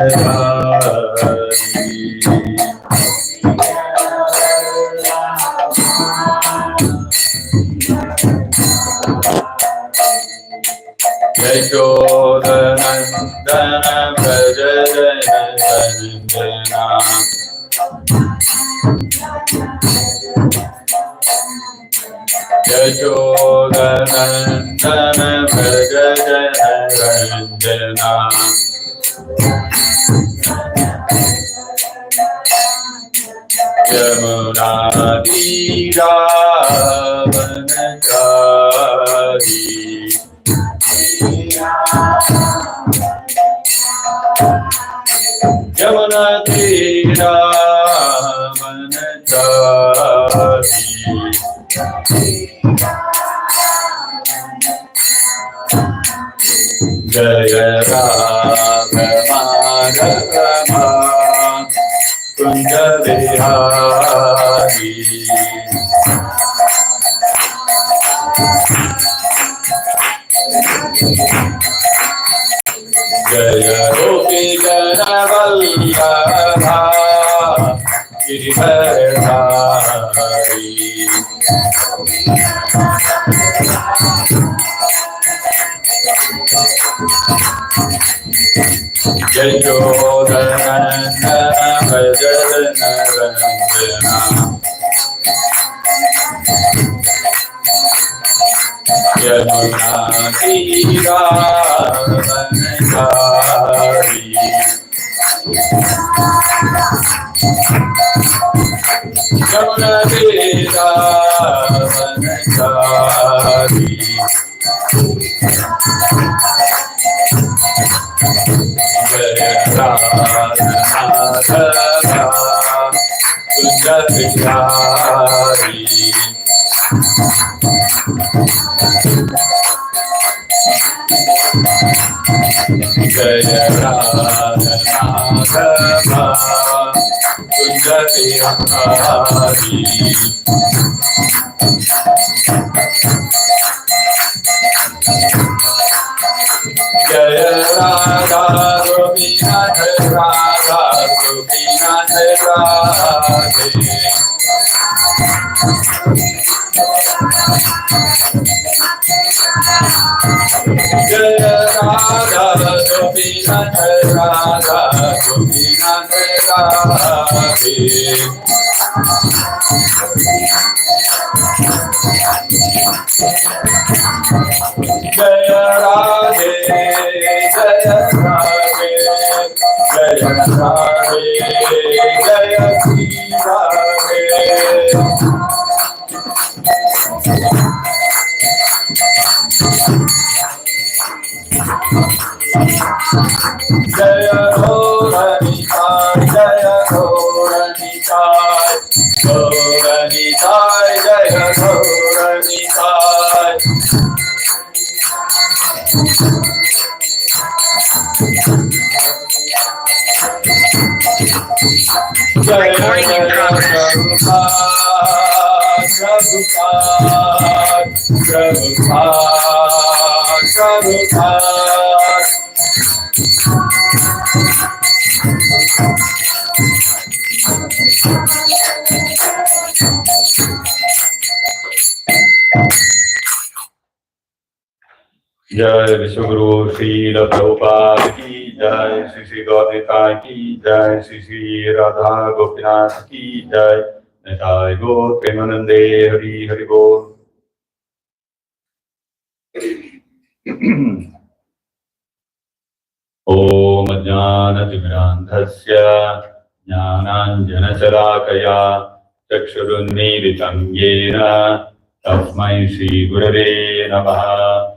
Yashodanandana Braja Janandana Yashodanandana Braja Janandana Yamuna Dira Vanachari Yamuna Dira Vanachari Jaya Rama Rama Kunja Vihari Jaya Gopinath Giridhari Yashodanandana Braja Janandana Yamuna Tira Vanachari Yamuna Tira Vanachari Jaya Radha Kunja Vihari Jaya Radha Kunja Vihari Jaya Radha Gopinath Radha Gopinath Radhe Jaya Radha Gopinath Radha Gopinath Radhe Jaya Radhe Jaya Radhe Jaya Radhe Jaya Shri Radhe Jaya Gauranitai Jaya Gauranitai Gauranitai Jaya Gauranitai Recording in progress. Jai Vishwaguru Srila Prabhupada ki Jai, Sri Sri Gaurika ki Jai, Sri Sri Radha Gopinath ki Jai, Nitai Gaur Premanande Hari Hari Bol. Om Jnana Timirandhasya Jnananjana Sharakaya Chakshurunmilitam Yena Tasmai Shri Gurave Namaha.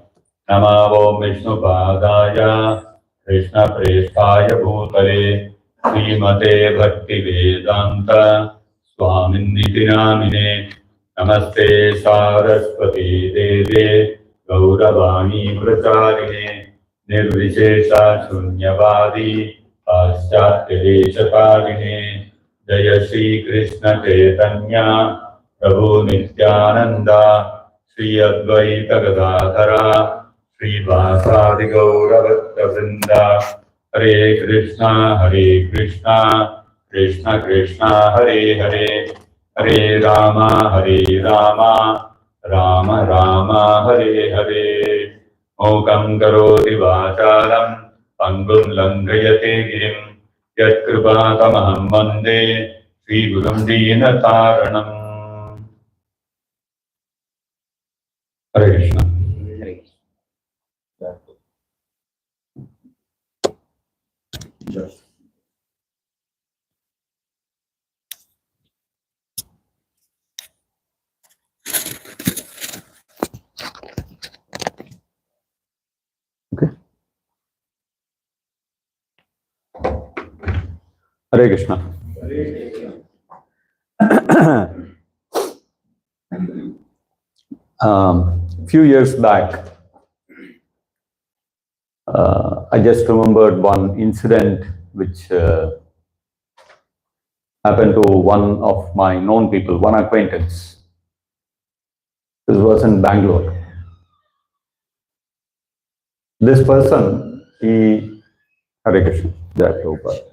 Namo Vishnu Padaya Krishna Prestaya Bhutale Srimate Bhakti Vedanta Swaminiti Namine Namaste Saraswati Deve Gauravani Pracharine Nirvishesha Shunyavadi Paschatya Deshatarine Jaya Shri Krishna Chaitanya Prabhu Nityananda Shri Advaita Gadadhara Shri Vasadi Gaura Bhakta Vrinda Hare Krishna, Krishna Krishna, Hare Hare, Hare Rama, Rama Rama, Hare Hare. Mokam karoti vacharam, pangum langhayate girim, yat kripatamaham vande, Sri Gurum Dinataranam. Hare Krishna. Okay. Hare Krishna. Few years back, I just remembered one incident which happened to one of my known people, one acquaintance. This was in Bangalore. This person, Hare Krishna, Jai Prabhupada.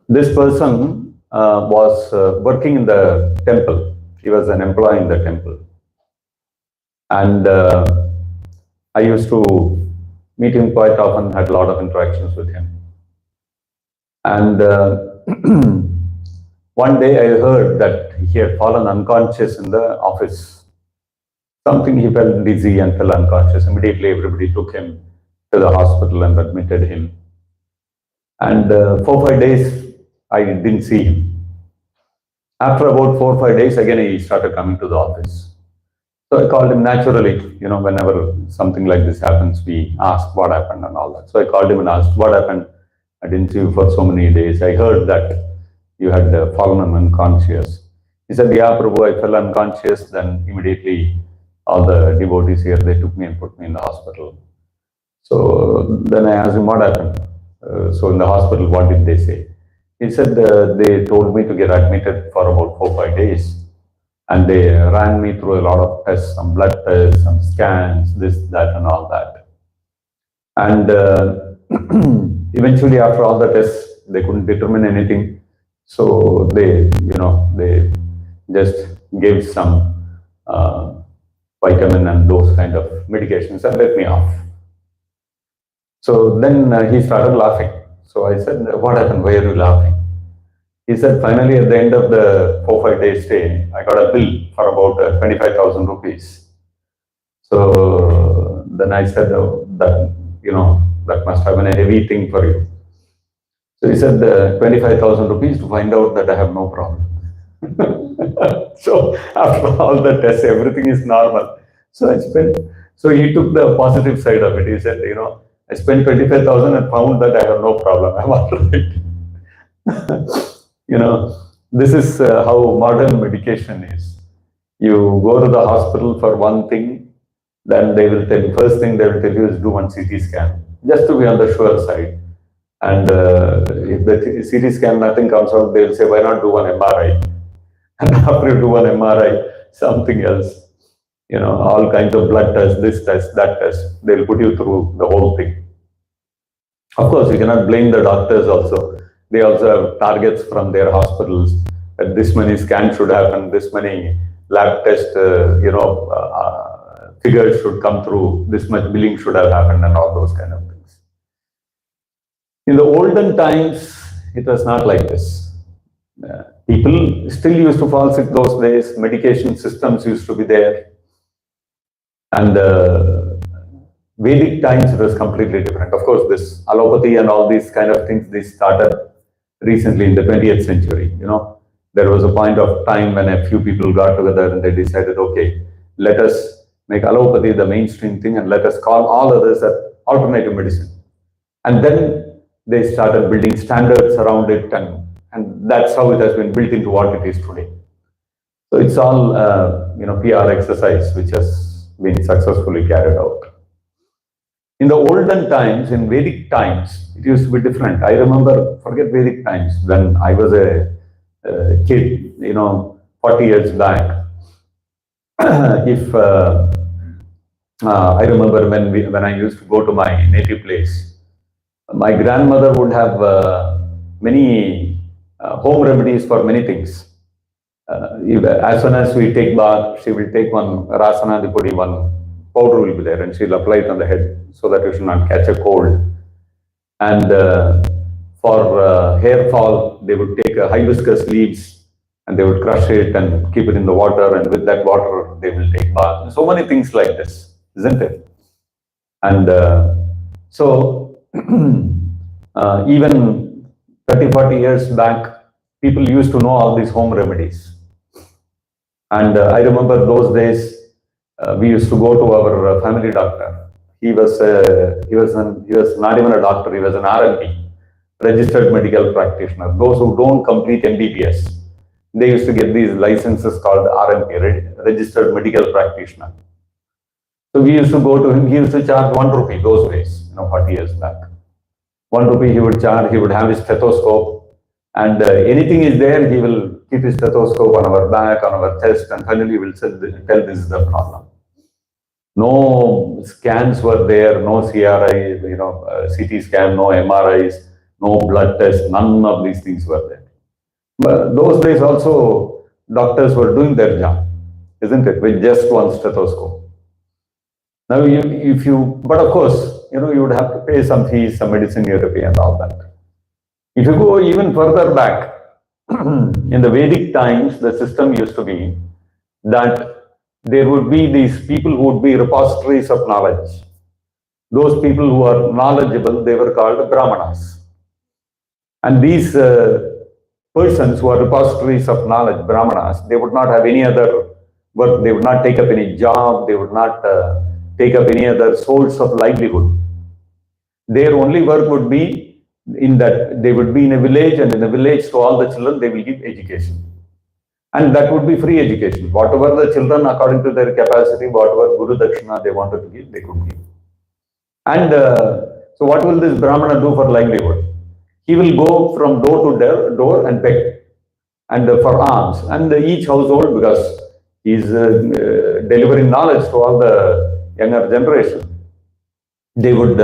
This person was working in the temple. He was an employee in the temple. And I used to meet him quite often, had a lot of interactions with him. And one day I heard that he had fallen unconscious in the office. Something, he felt dizzy and fell unconscious. Immediately everybody took him to the hospital and admitted him. And 4 or 5 days I didn't see him. After about 4 or 5 days, again he started coming to the office. So I called him naturally, whenever something like this happens, we ask what happened and all that. So I called him and asked, what happened? I didn't see you for so many days. I heard that you had fallen unconscious. He said, yeah, Prabhu, I fell unconscious. Then immediately all the devotees here, they took me and put me in the hospital. So then I asked him, what happened? So in the hospital, what did they say? He said, they told me to get admitted for about 4 or 5 days. And they ran me through a lot of tests, some blood tests, some scans, this, that, and all that. And eventually, after all the tests, they couldn't determine anything. So they just gave some vitamin and those kind of medications and let me off. So then he started laughing. So I said, what happened? Why are you laughing? He said, finally, at the end of the 4 or 5 days stay, I got a bill for about 25,000 rupees. So then I said, that must have been a heavy thing for you. So he said, 25,000 rupees to find out that I have no problem. So after all the tests, everything is normal. So he took the positive side of it. He said, I spent 25,000 and found that I have no problem. I'm all right. This is how modern medication is. You go to the hospital for one thing, then they will tell you, first thing they will tell you is do one CT scan, just to be on the sure side. And if the CT scan, nothing comes out, they will say, why not do one MRI? And after you do one MRI, something else, all kinds of blood tests, this test, that test, they'll put you through the whole thing. Of course, you cannot blame the doctors also. They also have targets from their hospitals that this many scans should happen, this many lab test, figures should come through, this much billing should have happened and all those kind of things. In the olden times, it was not like this. People still used to fall sick those days, medication systems used to be there. And Vedic times, it was completely different. Of course, this allopathy and all these kind of things, they started recently in the 20th century. There was a point of time when a few people got together and they decided, okay, let us make allopathy the mainstream thing and let us call all others as alternative medicine. And then they started building standards around it, and that's how it has been built into what it is today. So it's all, PR exercise which has been successfully carried out. In the olden times, in Vedic times, it used to be different. I remember, forget Vedic times, when I was a kid, 40 years back. If I remember when I used to go to my native place, My grandmother would have many home remedies for many things. As soon as we take bath, she will take one rasana dipodi, one powder will be there, and she'll apply it on the head so that you should not catch a cold. And for hair fall, they would take hibiscus leaves and they would crush it and keep it in the water, and with that water they will take bath. So many things like this, isn't it? And so even 30, 40 years back, people used to know all these home remedies. And I remember those days, we used to go to our family doctor. He was not even a doctor, he was an RMP, registered medical practitioner. Those who don't complete MBBS, they used to get these licenses called RMP, registered medical practitioner. So we used to go to him, he used to charge 1 rupee those days, 40 years back. 1 rupee he would charge, he would have his stethoscope, and anything is there, he will keep his stethoscope on our back, on our chest, and finally he will tell this is the problem. No scans were there, no CRI, CT scan, no MRIs, no blood test, none of these things were there. But those days also, doctors were doing their job, isn't it, with just one stethoscope. Now, but of course, you would have to pay some fees, some medicine you have to pay and all that. If you go even further back, in the Vedic times, the system used to be that there would be these people who would be repositories of knowledge. Those people who are knowledgeable, they were called Brahmanas. And these persons who are repositories of knowledge, Brahmanas, they would not have any other work, they would not take up any job, they would not take up any other source of livelihood. Their only work would be in that they would be in a village, and in the village to all the children they will give education. And that would be free education. Whatever the children, according to their capacity, whatever Guru Dakshina they wanted to give, they could give. And so what will this Brahmana do for livelihood? He will go from door to door and beg, and for alms. And each household, because he is delivering knowledge to all the younger generation, they would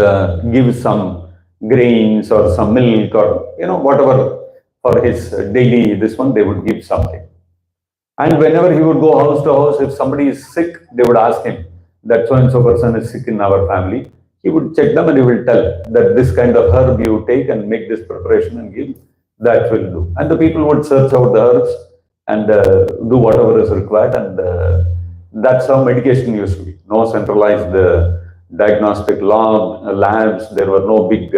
give some grains or some milk or whatever for his daily this one, they would give something. And whenever he would go house to house, if somebody is sick, they would ask him that so and so person is sick in our family. He would check them and he will tell that this kind of herb you take and make this preparation and give, that will do. And the people would search out the herbs and do whatever is required, and that's how medication used to be. No centralized diagnostic labs, there were no big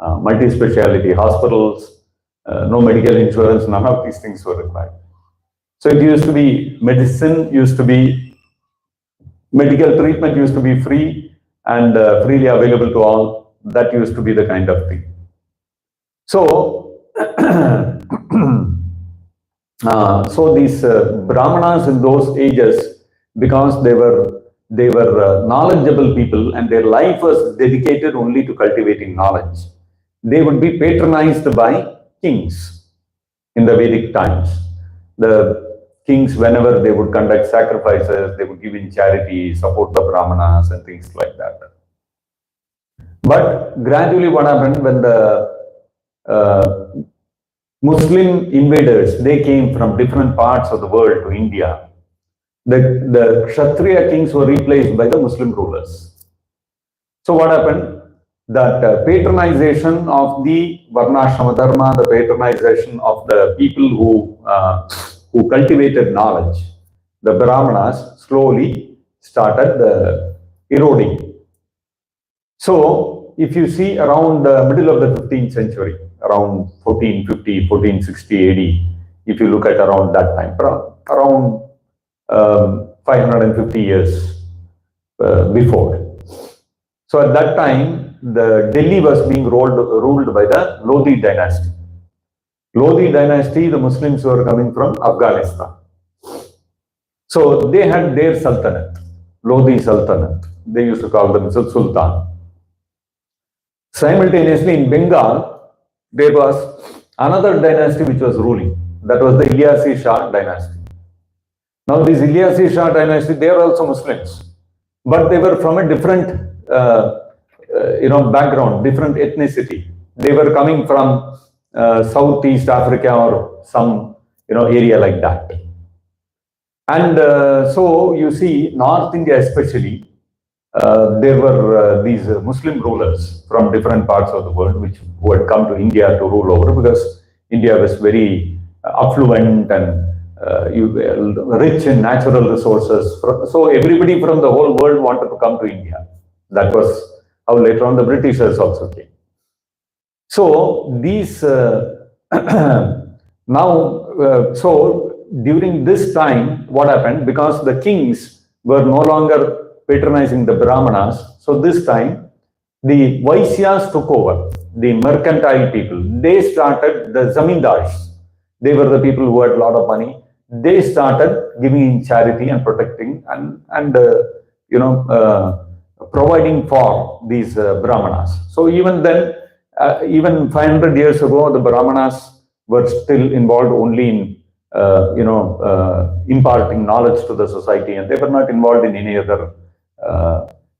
multi-speciality hospitals, no medical insurance, none of these things were required. So it used to be, medicine used to be, medical treatment used to be free and freely available to all. That used to be the kind of thing. So, so these Brahmanas in those ages, because they were knowledgeable people and their life was dedicated only to cultivating knowledge, they would be patronized by kings in the Vedic times. The kings, whenever they would conduct sacrifices, they would give in charity, support the Brahmanas and things like that. But gradually what happened when the Muslim invaders, they came from different parts of the world to India, the Kshatriya kings were replaced by the Muslim rulers. So what happened? That patronization of the Varnashrama Dharma, the patronization of the people who cultivated knowledge, the Brahmanas, slowly started eroding. So if you see around the middle of the 15th century, around 1450, 1460 AD, if you look at around that time, around 550 years before. So at that time, the Delhi was being ruled by the Lodi dynasty. Lodi dynasty, the Muslims were coming from Afghanistan. So they had their Sultanate, Lodi Sultanate. They used to call them Sultan. Simultaneously in Bengal, there was another dynasty which was ruling. That was the Ilyasi Shah dynasty. Now this Ilyasi Shah dynasty, they are also Muslims, but they were from a different background, different ethnicity. They were coming from Southeast Africa or some, area like that. And so you see, North India especially, there were these Muslim rulers from different parts of the world who had come to India to rule over, because India was very affluent and rich in natural resources. So everybody from the whole world wanted to come to India. That was how later on the Britishers also came. So these so during this time, what happened? Because the kings were no longer patronizing the Brahmanas, so this time the Vaisyas took over, the mercantile people. They started, the zamindars, they were the people who had a lot of money. They started giving in charity and protecting and providing for these Brahmanas. So even then, even 500 years ago, the Brahmanas were still involved only in imparting knowledge to the society, and they were not involved in any other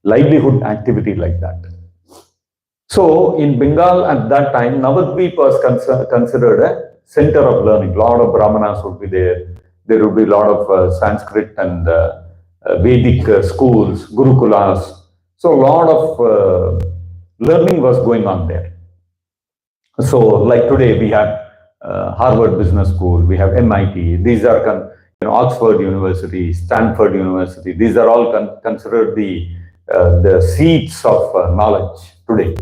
livelihood activity like that. So in Bengal at that time, Navadvip was considered a center of learning. A lot of Brahmanas would be there. There would be a lot of Sanskrit and Vedic schools, Gurukulas. So a lot of learning was going on there. So like today we have Harvard Business School, we have MIT. These are Oxford University, Stanford University. These are all considered the seats of knowledge today.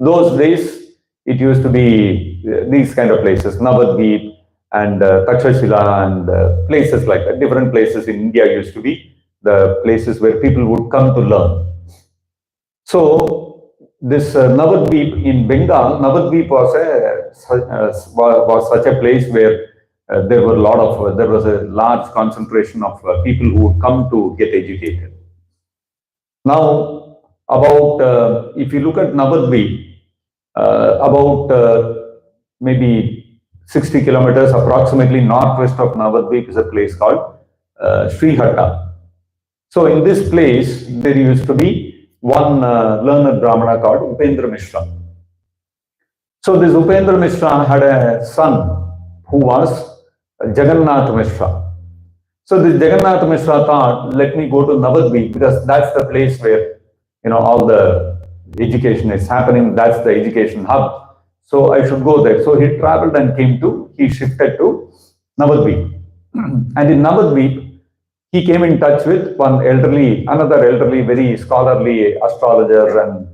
Those days, it used to be these kind of places, Navadvip and Takshashila and places like that. Different places in India used to be the places where people would come to learn. So this Navadvip in Bengal, Navadvip was such a place where there was a large concentration of people who would come to get educated. Now, about if you look at Navadvip, about maybe 60 kilometers approximately northwest of Navadvip is a place called Srihatta. So in this place, there used to be one learned Brahmana called Upendra Mishra. So this Upendra Mishra had a son who was Jagannath Mishra. So this Jagannath Mishra thought, let me go to Navadvip because that's the place where all the education is happening. That's the education hub. So I should go there. So he traveled and he shifted to Navadvip. And in Navadvip, he came in touch with another elderly, very scholarly astrologer and,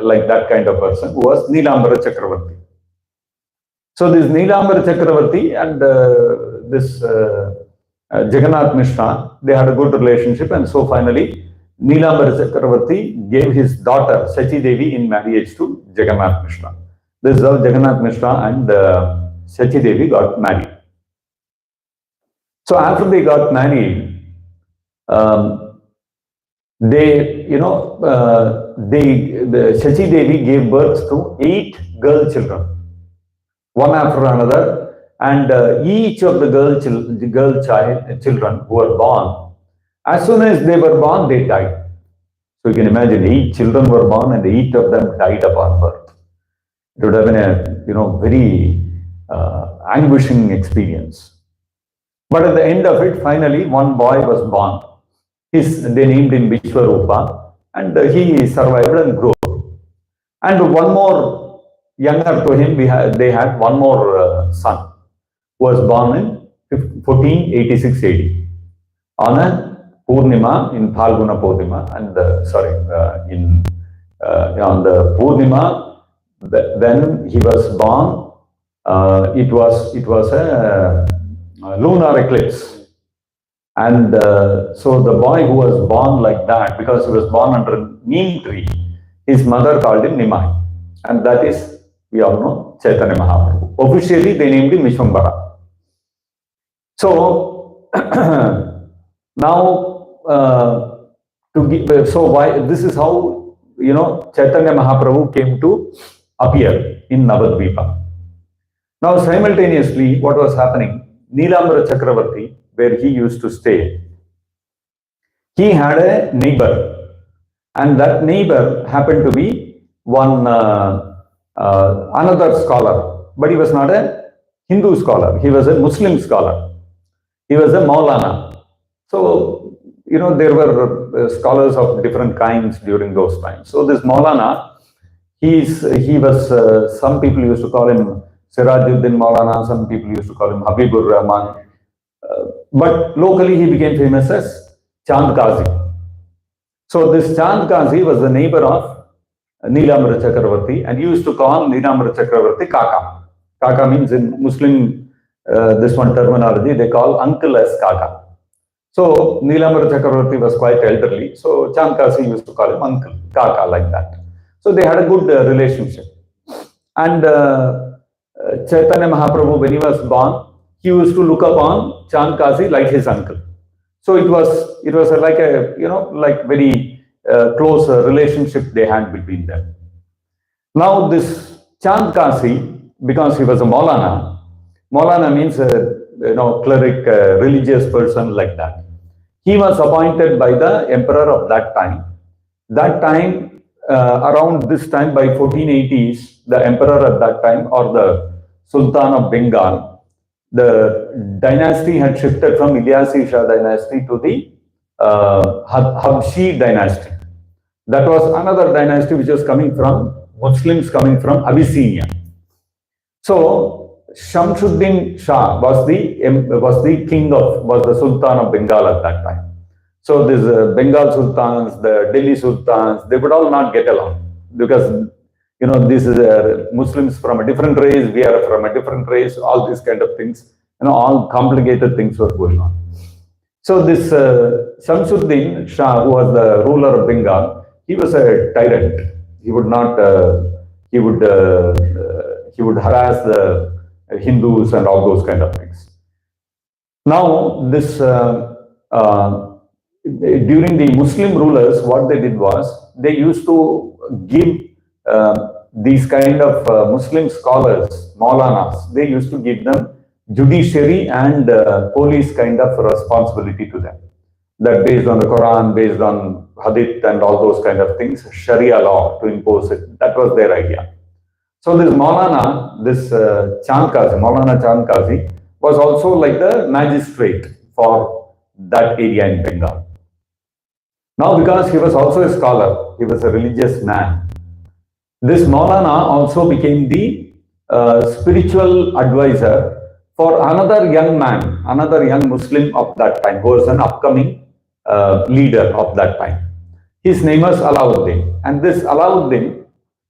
like that kind of person who was Nilambara Chakravarti. So this Nilambara Chakravarti and this Jagannath Mishra, they had a good relationship, and so finally Nilambara Chakravarti gave his daughter Sachi Devi in marriage to Jagannath Mishra. This is how Jagannath Mishra and Sachi Devi got married. So after they got married, Sachi Devi gave birth to 8 girl children, one after another, and each of the girl children who were born, as soon as they were born, they died. So you can imagine 8 children were born and 8 of them died upon birth. It would have been a very anguishing experience. But at the end of it, finally, one boy was born. They named him Vishwarupa, and he survived and grew. And one more, younger to him, they had one more son, who was born in 1486 AD on a Purnima in Phalguna Purnima, and on the Purnima, then he was born. It was a lunar eclipse. And so the boy who was born like that, because he was born under a neem tree, his mother called him Nimai. And that is, we all know, Chaitanya Mahaprabhu. Officially, they named him Vishwambara. So, now, this is how, Chaitanya Mahaprabhu came to appear in Navadvipa. Now, simultaneously, what was happening? Nilambara Chakravarti, where he used to stay, he had a neighbor And that neighbor happened to be one another scholar, but he was not a Hindu scholar. He was a Muslim scholar. He was a Maulana. So, there were scholars of different kinds during those times. So this Maulana, he was, some people used to call him Sirajuddin Maulana, some people used to call him Habibur Rahman. But locally he became famous as Chand Kazi. So this Chand Kazi was the neighbor of Nilamra Chakravarti, and he used to call Nilamra Chakravarti Kaka. Kaka means in Muslim, this one terminology, they call uncle as Kaka. So Nilamra Chakravarti was quite elderly, so Chand Kazi used to call him uncle, Kaka, like that. So they had a good relationship. And Chaitanya Mahaprabhu, when he was born, he used to look upon Chand Kazi like his uncle. So it was like a, like very close relationship they had between them. Now this Chand Kazi, because he was a Maulana, Maulana means a cleric, religious person like that. He was appointed by the emperor of that time. That time, around this time, by 1480s, the emperor at that time, or the Sultan of Bengal, the dynasty had shifted from Ilyasi Shah dynasty to the Habshi dynasty. That was another dynasty which was coming from Muslims coming from Abyssinia. So Shamsuddin Shah was the king was the Sultan of Bengal at that time. So these Bengal Sultans, the Delhi Sultans, they would all not get along because this is Muslims from a different race, we are from a different race, all these kind of things, all complicated things were going on. So this Shamsuddin Shah, who was the ruler of Bengal, he was a tyrant. He would not, he would harass the Hindus and all those kind of things. Now this, during the Muslim rulers, what they did was, they used to give these kind of Muslim scholars, Maulanas, they used to give them judiciary and police kind of responsibility to them. That based on the Quran, based on Hadith and all those kind of things, Sharia law to impose it. That was their idea. So this Maulana, this Chand Kazi, Maulana Chand Kazi, was also like the magistrate for that area in Bengal. Now because he was also a scholar, he was a religious man, this Maulana also became the spiritual advisor for another young man, another young Muslim of that time, who was an upcoming leader of that time. His name was Alauddin. And this Alauddin,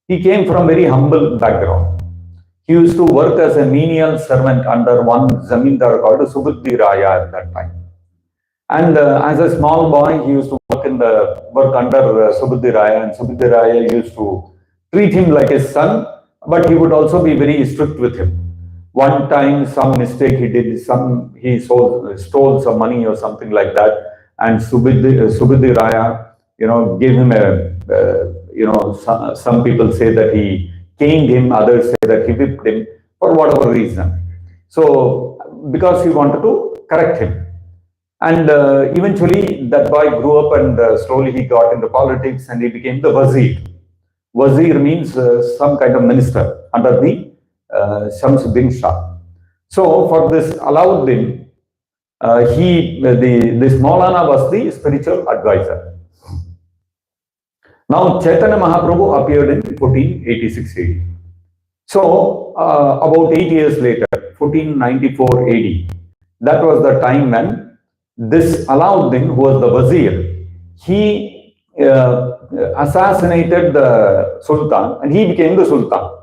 he came from very humble background. He used to work as a menial servant under one zamindar called Subuddhi Raya at that time. And as a small boy, he used to work under Subuddhi Raya, and Subuddhi Raya used to treat him like his son, but he would also be very strict with him. One time, some mistake he did, he stole some money or something like that, and Subuddhi Raya, gave him some people say that he caned him, others say that he whipped him for whatever reason. So, because he wanted to correct him. And eventually, that boy grew up and slowly he got into politics and he became the Wazir. Wazir means some kind of minister under the Shamsuddin Shah. So for this Alauddin, this Maulana was the spiritual advisor. Now Chaitanya Mahaprabhu appeared in 1486 AD. So about 8 years later, 1494 AD, that was the time when this Alauddin, who was the Wazir, he assassinated the Sultan and he became the Sultan.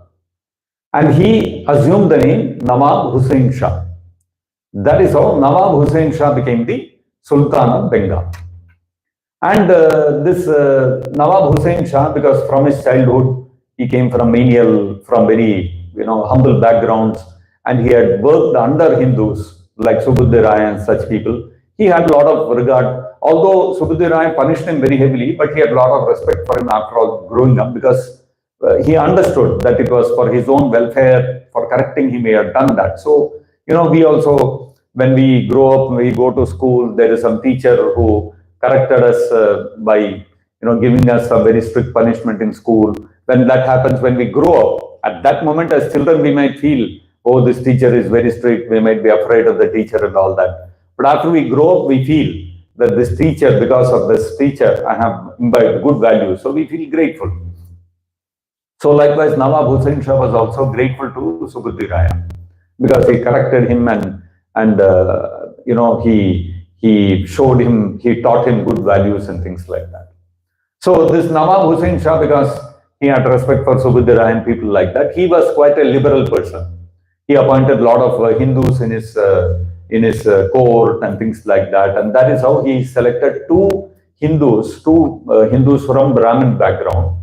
And he assumed the name Nawab Hussain Shah. That is how Nawab Hussain Shah became the Sultan of Bengal. And this Nawab Hussain Shah, because from his childhood, he came from menial, from very humble backgrounds, and he had worked under Hindus like Subuddhi Raya and such people. He had a lot of regard. Although Subuddhi Raya punished him very heavily, but he had a lot of respect for him after all growing up, because he understood that it was for his own welfare, for correcting him, he had done that. So, we also, when we grow up, we go to school, there is some teacher who corrected us by, giving us a very strict punishment in school. When that happens, when we grow up, at that moment as children, we might feel, oh, this teacher is very strict, we might be afraid of the teacher and all that. But after we grow up, we feel that this teacher, because of this teacher, I have imbibed good values. So we feel grateful. So likewise, Nawab Hussain Shah was also grateful to Subuddhi Raya because he corrected him and he showed him, he taught him good values and things like that. So this Nawab Hussain Shah, because he had respect for Subuddhi Raya and people like that, he was quite a liberal person. He appointed a lot of Hindus in his court and things like that, and that is how he selected two Hindus from Brahmin background,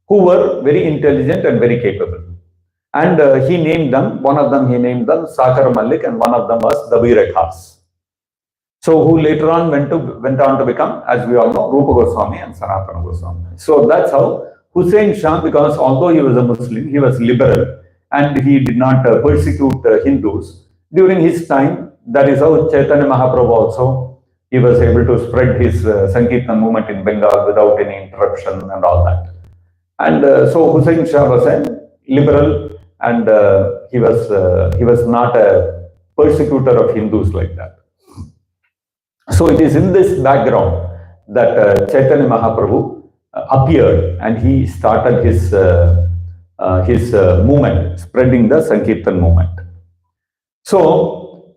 who were very intelligent and very capable. And he named them, one of them he named them Sakar Malik, and one of them was Dabir Khas. So who later on went on to become, as we all know, Rupa Goswami and Sanatana Goswami. So that's how Hussain Shah, because although he was a Muslim, he was liberal and he did not persecute Hindus. During his time, that is how Chaitanya Mahaprabhu also, he was able to spread his Sankirtan movement in Bengal without any interruption and all that. And so Hussain Shah was a liberal, and he was not a persecutor of Hindus like that. So it is in this background that Chaitanya Mahaprabhu appeared, and he started his movement, spreading the Sankirtan movement. So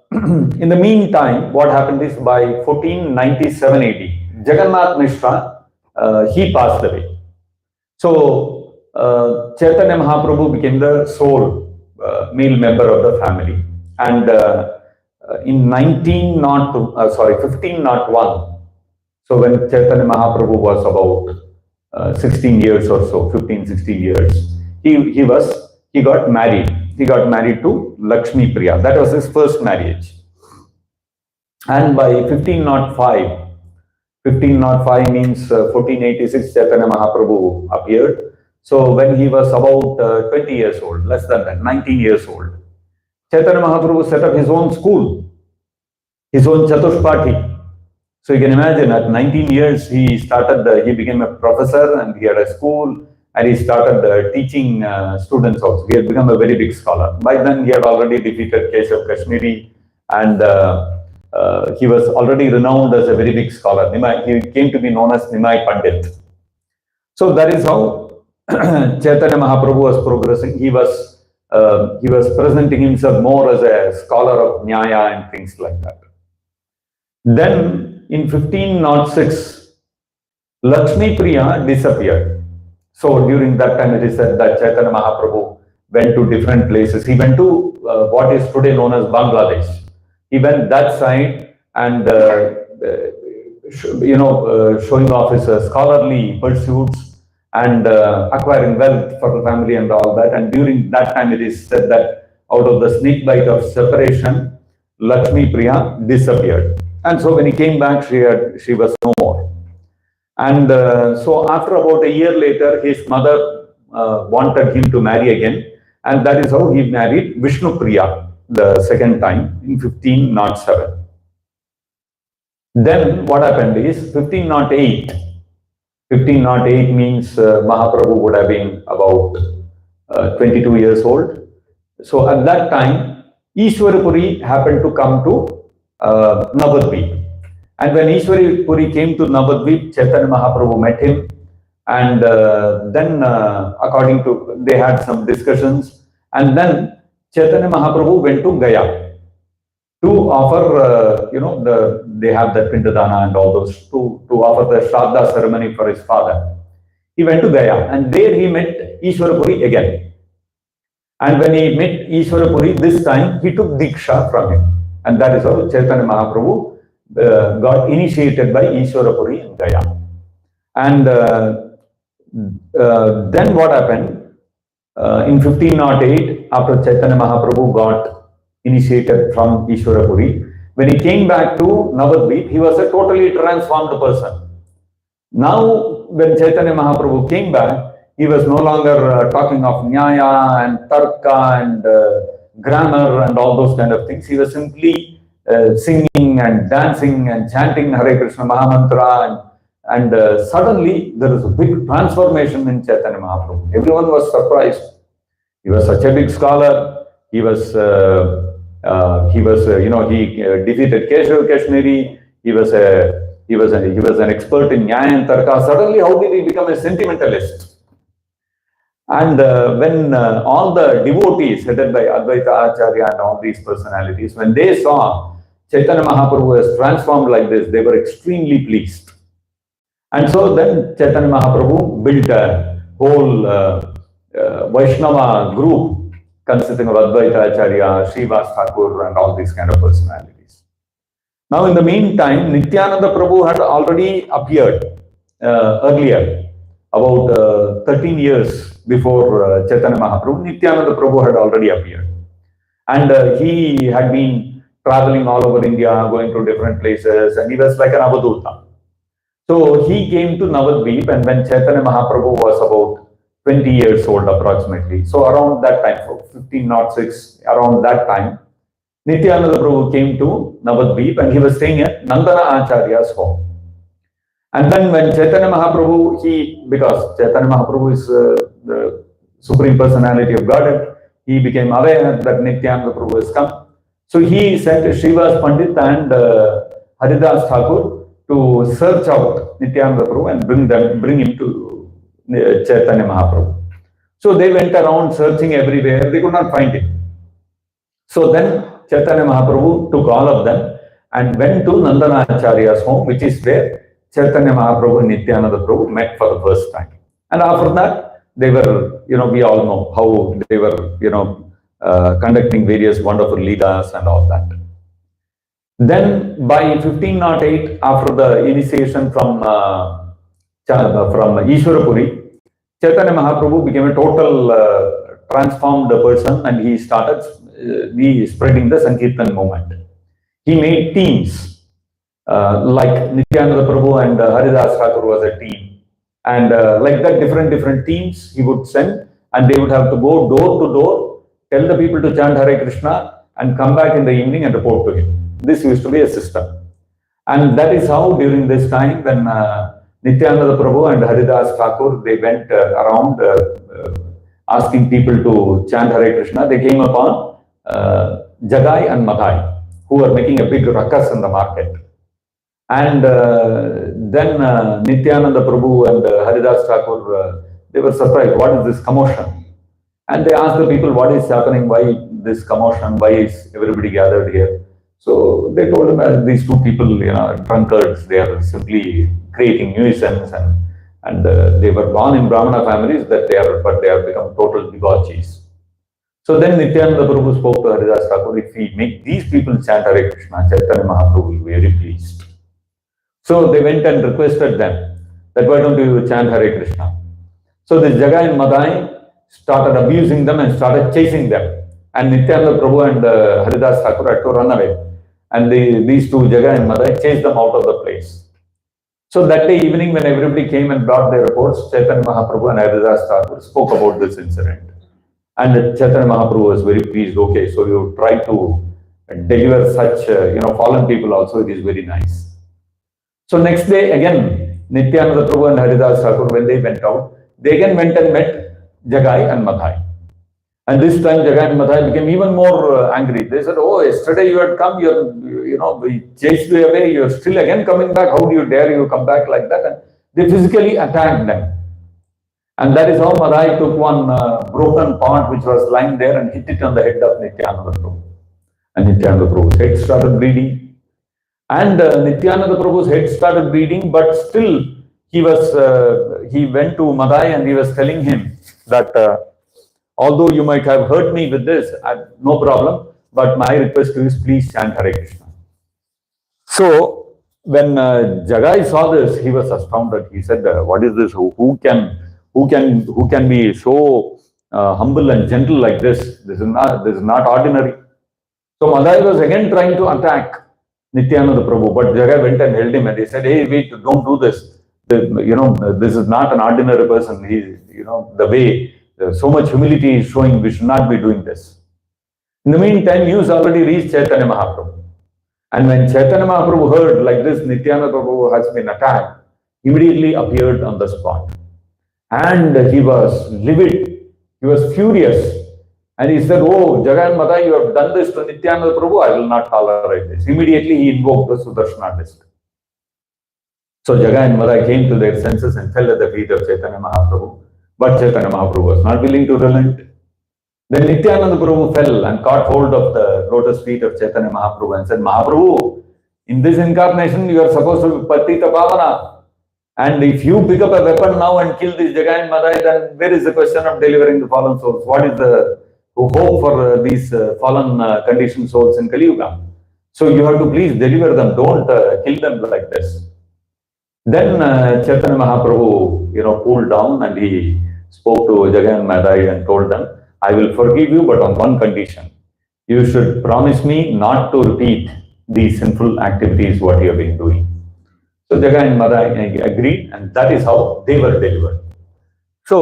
in the meantime, what happened is by 1497 AD, Jagannath Mishra, he passed away. So Chaitanya Mahaprabhu became the sole male member of the family, and in 1501, so when Chaitanya Mahaprabhu was about 16 years or so, 15, 16 years, he got married. He got married to Lakshmi Priya. That was his first marriage. And by 1505 means 1486, Chaitanya Mahaprabhu appeared. So when he was about 20 years old, less than that, 19 years old, Chaitanya Mahaprabhu set up his own school, his own Chatushpathi. So you can imagine, at 19 years, he became a professor and he had a school, and he started teaching students also. He had become a very big scholar. By then, he had already defeated Keshav Kashmiri, and he was already renowned as a very big scholar. He came to be known as Nimai Pandit. So that is how Chaitanya Mahaprabhu was progressing. He was presenting himself more as a scholar of Nyaya and things like that. Then in 1506, Lakshmi Priya disappeared. So during that time, it is said that Chaitanya Mahaprabhu went to different places. He went to what is today known as Bangladesh. He went that side and showing off his scholarly pursuits and acquiring wealth for the family and all that. And during that time, it is said that out of the snake bite of separation, Lakshmi Priya disappeared. And so when he came back, she was no more. And so after about a year later, his mother wanted him to marry again. And that is how he married Vishnu Priya the second time in 1507. Then what happened is 1508. 1508 means Mahaprabhu would have been about 22 years old. So at that time, Ishwarapuri happened to come to Navadvip. And when Ishwarapuri came to Navadvip, Chaitanya Mahaprabhu met him. And then they had some discussions. And then Chaitanya Mahaprabhu went to Gaya to offer, they have that Pindadana and all those, to offer the Shraddha ceremony for his father. He went to Gaya, and there he met Ishwarapuri again. And when he met Ishwarapuri, this time he took Diksha from him. And that is how Chaitanya Mahaprabhu got initiated by Ishwarapuri in Gaya. And then what happened? In 1508, after Chaitanya Mahaprabhu got initiated from Ishwarapuri, when he came back to Navadvip, he was a totally transformed person. Now, when Chaitanya Mahaprabhu came back, he was no longer talking of Nyaya and Tarka and grammar and all those kind of things. He was simply singing and dancing and chanting Hare Krishna Mahamantra And suddenly there is a big transformation in Chaitanya Mahaprabhu. Everyone was surprised. He was such a big scholar. He defeated Keshav Kashmiri. He was an expert in Nyaya and Tarka. Suddenly, how did he become a sentimentalist? And when all the devotees headed by Advaita Acharya and all these personalities, when they saw Chaitanya Mahaprabhu was transformed like this, they were extremely pleased. And so then Chaitanya Mahaprabhu built a whole Vaishnava group consisting of Advaita Acharya, Srivas Thakur and all these kind of personalities. Now in the meantime, Nityananda Prabhu had already appeared earlier, about 13 years before Chaitanya Mahaprabhu. Nityananda Prabhu had already appeared. And he had been traveling all over India, going to different places, and he was like an Avaduta. So he came to Navadvip, and when Chaitanya Mahaprabhu was about 20 years old approximately, so around that time, 1506, around that time, Nityananda Prabhu came to Navadvip and he was staying at Nandana Acharya's home. And then when Chaitanya Mahaprabhu, because Chaitanya Mahaprabhu is the Supreme Personality of Godhead, he became aware that Nityananda Prabhu has come. So he sent Srivas Pandit and Haridas Thakur to search out Nityananda Prabhu and bring him to Chaitanya Mahaprabhu. So they went around searching everywhere, they could not find him. So then Chaitanya Mahaprabhu took all of them and went to Nandana Acharya's home, which is where Chaitanya Mahaprabhu and Nityananda Prabhu met for the first time. And after that, they were, we all know how they were, conducting various wonderful leelas and all that. Then by 1508, after the initiation from Ishwarapuri, Chaitanya Mahaprabhu became a total transformed person and he started spreading the Sankirtan movement. He made teams, like Nityananda Prabhu and Haridas Thakur was a team. And like that, different teams he would send, and they would have to go door to door, tell the people to chant Hare Krishna and come back in the evening and report to him. This used to be a system. And that is how during this time when Nityananda Prabhu and Haridas Thakur, they went around asking people to chant Hare Krishna, they came upon Jagai and Madhai, who were making a big ruckus in the market. And then Nityananda Prabhu and Haridas Thakur, they were surprised, what is this commotion? And they asked the people, what is happening, why this commotion, why is everybody gathered here? So they told them, these two people, drunkards, they are simply creating nuisance, and they were born in Brahmana families, but they have become total debauchees. So then Nityananda Prabhu spoke to Haridas Thakur, if we make these people chant Hare Krishna, Chaitanya Mahaprabhu will be very pleased. So they went and requested them that why don't you chant Hare Krishna? So this Jagai and Madhai started abusing them and started chasing them. And Nityananda Prabhu and Haridas Thakur had to run away. And these two, Jagai and Madhai, chased them out of the place. So that day evening when everybody came and brought their reports, Chaitanya Mahaprabhu and Haridas Thakur spoke about this incident. And Chaitanya Mahaprabhu was very pleased. Okay, so you try to deliver such, fallen people also, it is very nice. So next day again, Nityananda Prabhu and Haridas Thakur, when they went out, they again went and met Jagai and Madhai. And this time Jagai and Madhai became even more angry. They said, oh, yesterday you had come, we chased you away, you're still again coming back. How do you dare you come back like that? And they physically attacked them. And that is how Madhai took one broken pot which was lying there and hit it on the head of Nityananda Prabhu. And Nityananda Prabhu's head started bleeding. And Nityananda Prabhu's head started bleeding, but still he went to Madhai and he was telling him that although you might have hurt me with this, no problem, but my request to you is please chant Hare Krishna. So when Jagai saw this, he was astounded. He said, what is this? Who can be so humble and gentle like this? This is not ordinary. So Madhai was again trying to attack Nityananda Prabhu, but Jagai went and held him and he said, hey, wait, don't do this. This is not an ordinary person. The way so much humility is showing, we should not be doing this. In the meantime, news already reached Chaitanya Mahaprabhu. And when Chaitanya Mahaprabhu heard like this, Nityananda Prabhu has been attacked, immediately appeared on the spot. And he was livid, he was furious. And he said, "Oh, Jagan Mata, you have done this to Nityananda Prabhu, I will not tolerate this." Immediately he invoked the Sudarshana list. So Jaga and Mada came to their senses and fell at the feet of Chaitanya Mahaprabhu. But Chaitanya Mahaprabhu was not willing to relent. Then Nityananda Prabhu fell and caught hold of the lotus feet of Chaitanya Mahaprabhu and said, "Mahaprabhu, in this incarnation you are supposed to be Patita Pavana. And if you pick up a weapon now and kill this Jaga and Mada, then where is the question of delivering the fallen souls? What is the hope for these fallen conditioned souls in Kali Yuga? So you have to please deliver them. Don't kill them like this." Then Chaitanya Mahaprabhu, cooled down and he spoke to Jagan Madai and told them, "I will forgive you, but on one condition. You should promise me not to repeat these sinful activities what you have been doing." So Jagan and Madai agreed, and that is how they were delivered. So,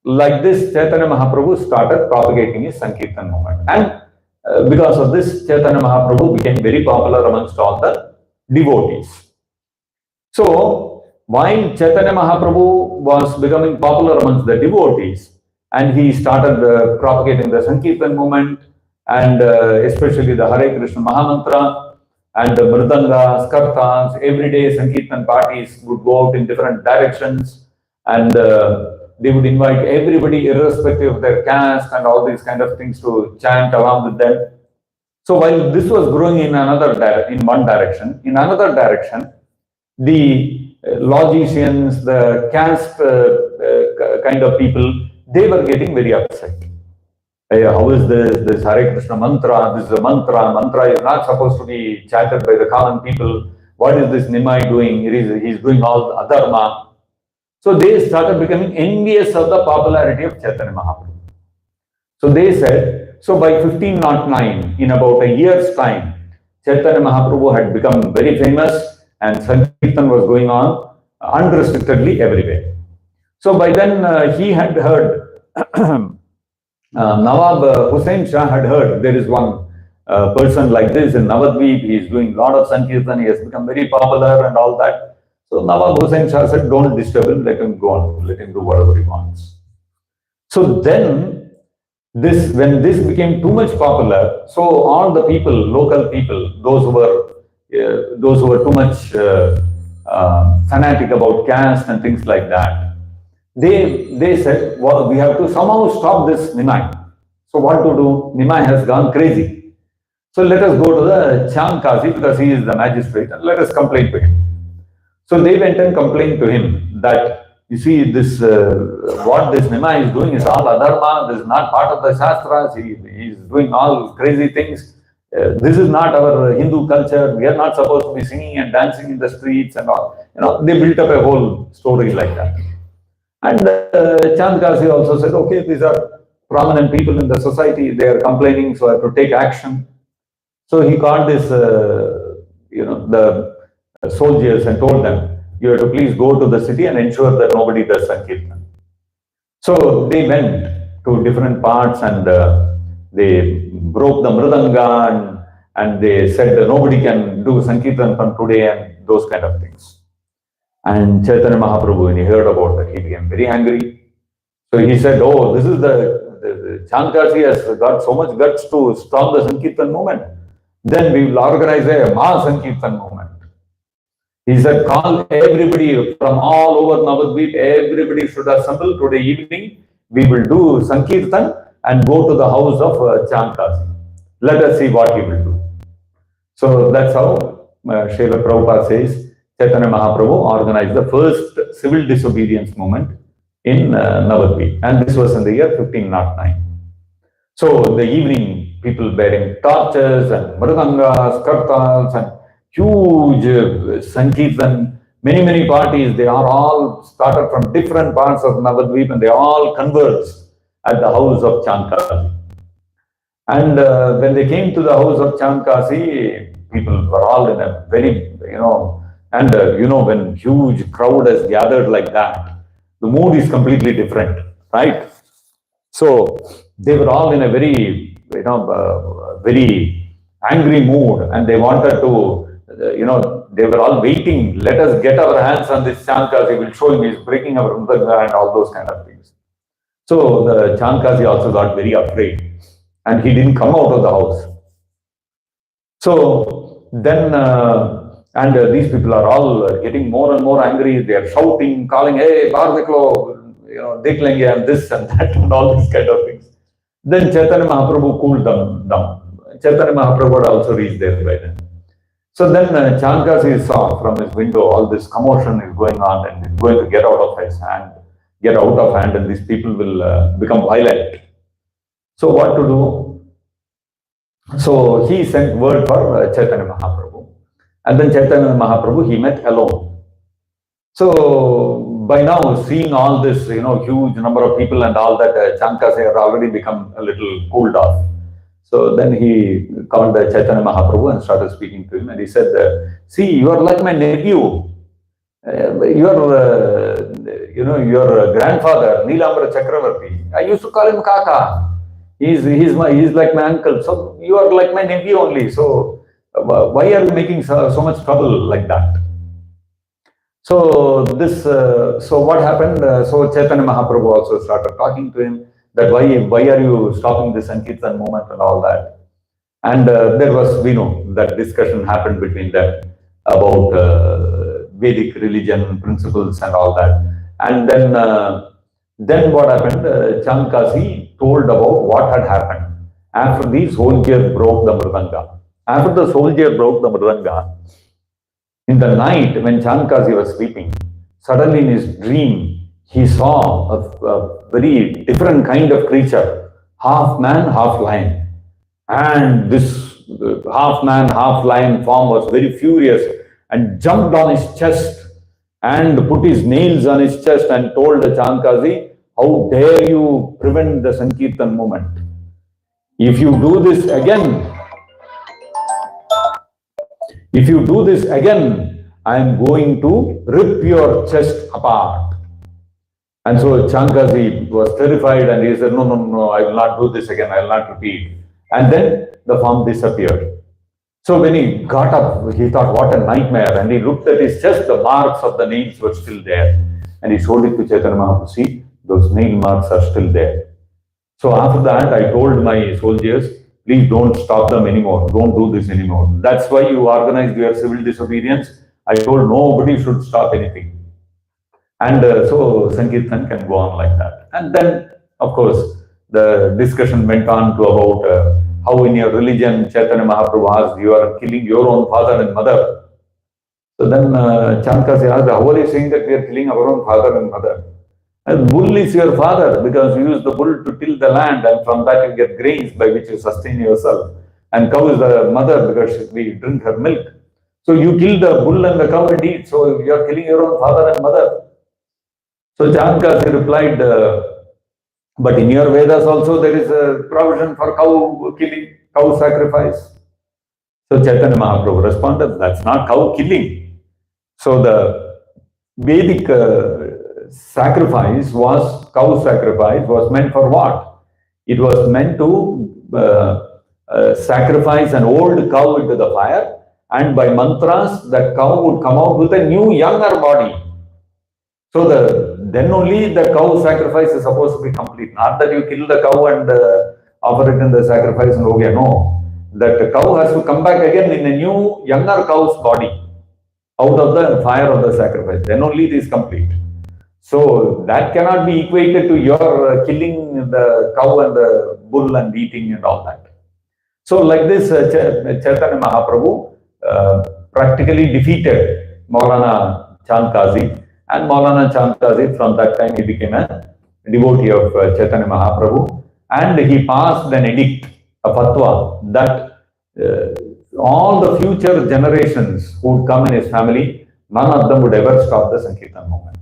like this, Chaitanya Mahaprabhu started propagating his Sankirtan movement. And because of this, Chaitanya Mahaprabhu became very popular amongst all the devotees. So, while Chaitanya Mahaprabhu was becoming popular amongst the devotees, and he started propagating the Sankirtan movement, and especially the Hare Krishna Mahamantra, and the Mridangas, Kartans, everyday Sankirtan parties would go out in different directions, and they would invite everybody, irrespective of their caste and all these kind of things, to chant along with them. So while this was growing in one direction, in another direction, the logicians, the caste kind of people, they were getting very upset. Hey, how is this Hare Krishna mantra? This is a mantra. Mantra is not supposed to be chanted by the common people. What is this Nimai doing? He's doing all adharma. So they started becoming envious of the popularity of Chaitanya Mahaprabhu. So they said, so by 1509, in about a year's time, Chaitanya Mahaprabhu had become very famous and Sankirtan was going on unrestrictedly everywhere. So by then he had heard, Nawab Hussain Shah had heard there is one person like this in Navadvip, he is doing a lot of Sankirtan, he has become very popular and all that. So Nawab Hussain Shah said, don't disturb him, let him go on, let him do whatever he wants. So then, when this became too much popular, so all the people, local people, those who were too much fanatic about caste and things like that, they said, well, we have to somehow stop this Nimai. So what to do? Nimai has gone crazy. So let us go to the Chand Kazi because he is the magistrate and let us complain to him. So they went and complained to him that, you see, this what this Nimai is doing is all adharma, this is not part of the Shastras, he is doing all crazy things. This is not our Hindu culture, we are not supposed to be singing and dancing in the streets and all. They built up a whole story like that. And Chand Kazi also said, okay, these are prominent people in the society, they are complaining, so I have to take action. So he called this, the soldiers and told them, you have to please go to the city and ensure that nobody does Sankirtan. So they went to different parts and they broke the Mridanga and they said that nobody can do Sankirtan from today and those kind of things. And Chaitanya Mahaprabhu, when he heard about that, he became very angry. So he said, oh, this is the Chand Kazi has got so much guts to stop the Sankirtan movement. Then we will organize a Maha Sankirtan movement. He said, call everybody from all over Navadvip, everybody should assemble today evening. We will do Sankirtan and go to the house of Chand Kazi. Let us see what he will do. So that's how Srila Prabhupada says, Chaitanya Mahaprabhu organized the first civil disobedience movement in Navadvip. And this was in the year 1509. So the evening, people bearing torches and mridangas, kartals and huge Sankirtan, many parties, they are all started from different parts of Navadvip and they all converged at the house of Chand Kazi. And when they came to the house of Chand Kazi, people were all in a very, when huge crowd has gathered like that, the mood is completely different, right? So they were all in a very, very angry mood and they wanted to, they were all waiting. Let us get our hands on this Chandkazi. We'll show him he's breaking our mridanga and all those kind of things. So the Chandkazi also got very afraid, and he didn't come out of the house. So then, these people are all getting more and more angry. They are shouting, calling, "Hey, baar deklo, dekh lenge," and this and that and all these kind of things. Then Chaitanya Mahaprabhu cooled them down. Chaitanya Mahaprabhu had also reached there by then. So then Chandkazi saw from his window all this commotion is going on and it's going to get out of his hand, and these people will become violent. So what to do? So he sent word for Chaitanya Mahaprabhu, and then Chaitanya Mahaprabhu he met alone. So by now, seeing all this, huge number of people and all that, Chandkazi had already become a little cooled off. So then he called Chaitanya Mahaprabhu and started speaking to him, and he said, "See, you are like my nephew. Your grandfather, Neelambara Chakravarti. I used to call him Kaka. He's like my uncle. So you are like my nephew only. So why are you making so much trouble like that?" So so what happened? So Chaitanya Mahaprabhu also started talking to him that why are you stopping this Sankirtan movement and all that? And there was, that discussion happened between them about Vedic religion principles and all that. And then what happened? Chandkazi told about what had happened after the soldier broke the mridanga. After the soldier broke the mridanga, in the night when Chandkazi was sleeping, suddenly in his dream, he saw a very different kind of creature, half man, half lion. And this half man, half lion form was very furious and jumped on his chest and put his nails on his chest and told Chandkazi, "How dare you prevent the Sankirtan movement? If you do this again, I am going to rip your chest apart." And so Chandkazi was terrified and he said, No, I will not do this again, I will not repeat. And then the form disappeared. So when he got up, he thought, what a nightmare. And he looked at his chest, the marks of the nails were still there. And he showed it to Chaitanya Mahaprabhu, "See, those nail marks are still there." So after that, I told my soldiers, "Please don't stop them anymore. Don't do this anymore. That's why you organized your civil disobedience." I told nobody should stop anything. And so Sankirtan can go on like that. And then, of course, the discussion went on to about how in your religion, Chaitanya Mahaprabhu asked, "You are killing your own father and mother." So then Chandkazi asked, "How are you saying that we are killing our own father and mother?" And bull is your father because you use the bull to till the land and from that you get grains by which you sustain yourself. And cow is the mother because we drink her milk. So you kill the bull and the cow and eat. So you are killing your own father and mother. So Chandkazi replied, "But in your Vedas also there is a provision for cow killing, cow sacrifice." So Chaitanya Mahaprabhu responded, "That's not cow killing." So the Vedic cow sacrifice was meant for what? It was meant to sacrifice an old cow into the fire, and by mantras that cow would come out with a new younger body. So then only the cow sacrifice is supposed to be complete. Not that you kill the cow and offer it in the sacrifice and okay, no. That the cow has to come back again in a new younger cow's body out of the fire of the sacrifice. Then only it is complete. So that cannot be equated to your killing the cow and the bull and eating and all that. So like this, Chaitanya Mahaprabhu practically defeated Maulana Chandkazi, and Maulana Chandkazi from that time he became a devotee of Chaitanya Mahaprabhu, and he passed an edict, a fatwa, that all the future generations who would come in his family, none of them would ever stop the Sankirtan movement.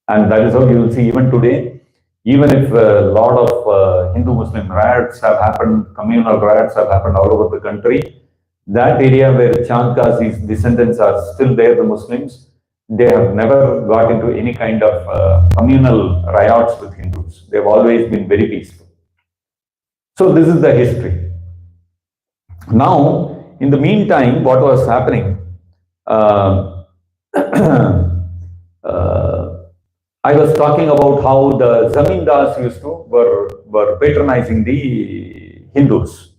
And that is how you will see even today, even if a lot of Hindu-Muslim riots have happened, communal riots have happened all over the country, that area where Chandkazi's descendants are still there, the Muslims, they have never got into any kind of communal riots with Hindus. They have always been very peaceful. So this is the history. Now, in the meantime, what was happening? uh, uh, I was talking about how the zamindars were patronizing the Hindus.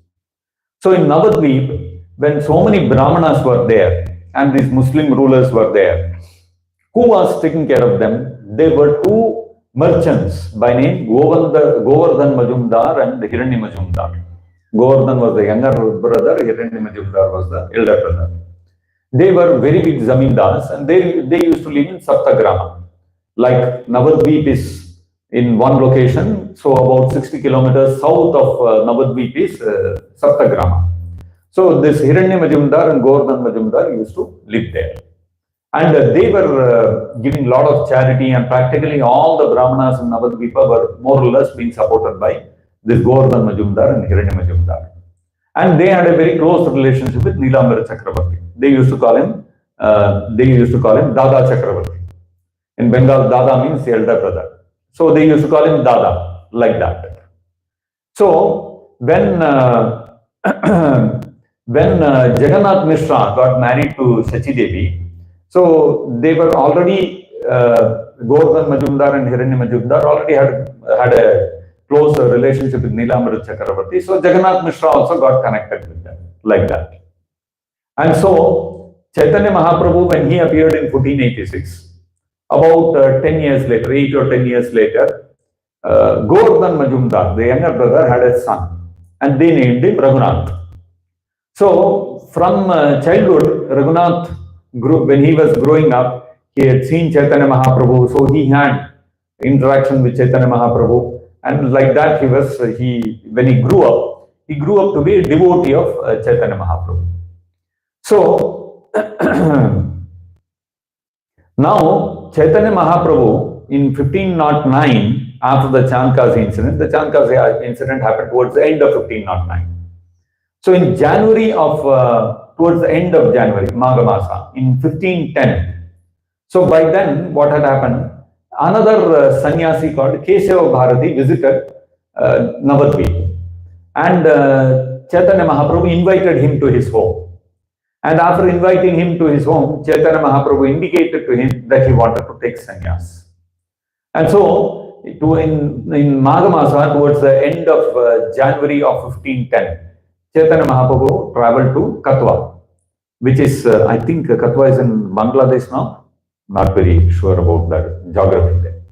So in Navadvip, when so many Brahmanas were there and these Muslim rulers were there, who was taking care of them? There were two merchants by name Govardhan Majumdar and Hiranyi Majumdar. Govardhan was the younger brother, Hiranyi Majumdar was the elder brother. They were very big zamindars and they used to live in Saptagrama. Like Navadvip is in one location, so about 60 kilometers south of Navadvip is Saptagrama. So this Hiranyi Majumdar and Govardhan Majumdar used to live there. And they were giving a lot of charity, and practically all the Brahmanas in Navadvipa were more or less being supported by this Govardhan Majumdar and Hiranyi Majumdar. And they had a very close relationship with Nilambar Chakravarti. They used to call him Dada Chakravarti. In Bengal, Dada means the elder brother. So they used to call him Dada, like that. So when Jagannath Mishra got married to Sachi Devi, so they were already, Govardhan Majumdar and Hiranyi Majumdar already had a close relationship with Nilambar Chakravarti. So Jagannath Mishra also got connected with them, like that. And so Chaitanya Mahaprabhu, when he appeared in 1486, about 10 years later, 8 or 10 years later, Govardhan Majumdar, the younger brother, had a son, and they named him Raghunath. So from childhood, Raghunath grew, when he was growing up, he had seen Chaitanya Mahaprabhu, so he had interaction with Chaitanya Mahaprabhu, and like that when he grew up to be a devotee of Chaitanya Mahaprabhu. So now Chaitanya Mahaprabhu in 1509, after the Chandkazi incident, the Chandkazi incident happened towards the end of 1509. So in January towards the end of January, Maghamasa, in 1510, so by then what had happened, another sannyasi called Kesava Bharati visited Navadvip, and Chaitanya Mahaprabhu invited him to his home. And after inviting him to his home, Chaitanya Mahaprabhu indicated to him that he wanted to take sannyas. And so in Maghamasa, towards the end of January of 1510, Chaitanya Mahaprabhu traveled to Katwa, which is, I think Katwa is in Bangladesh now. Not very sure about that geography there.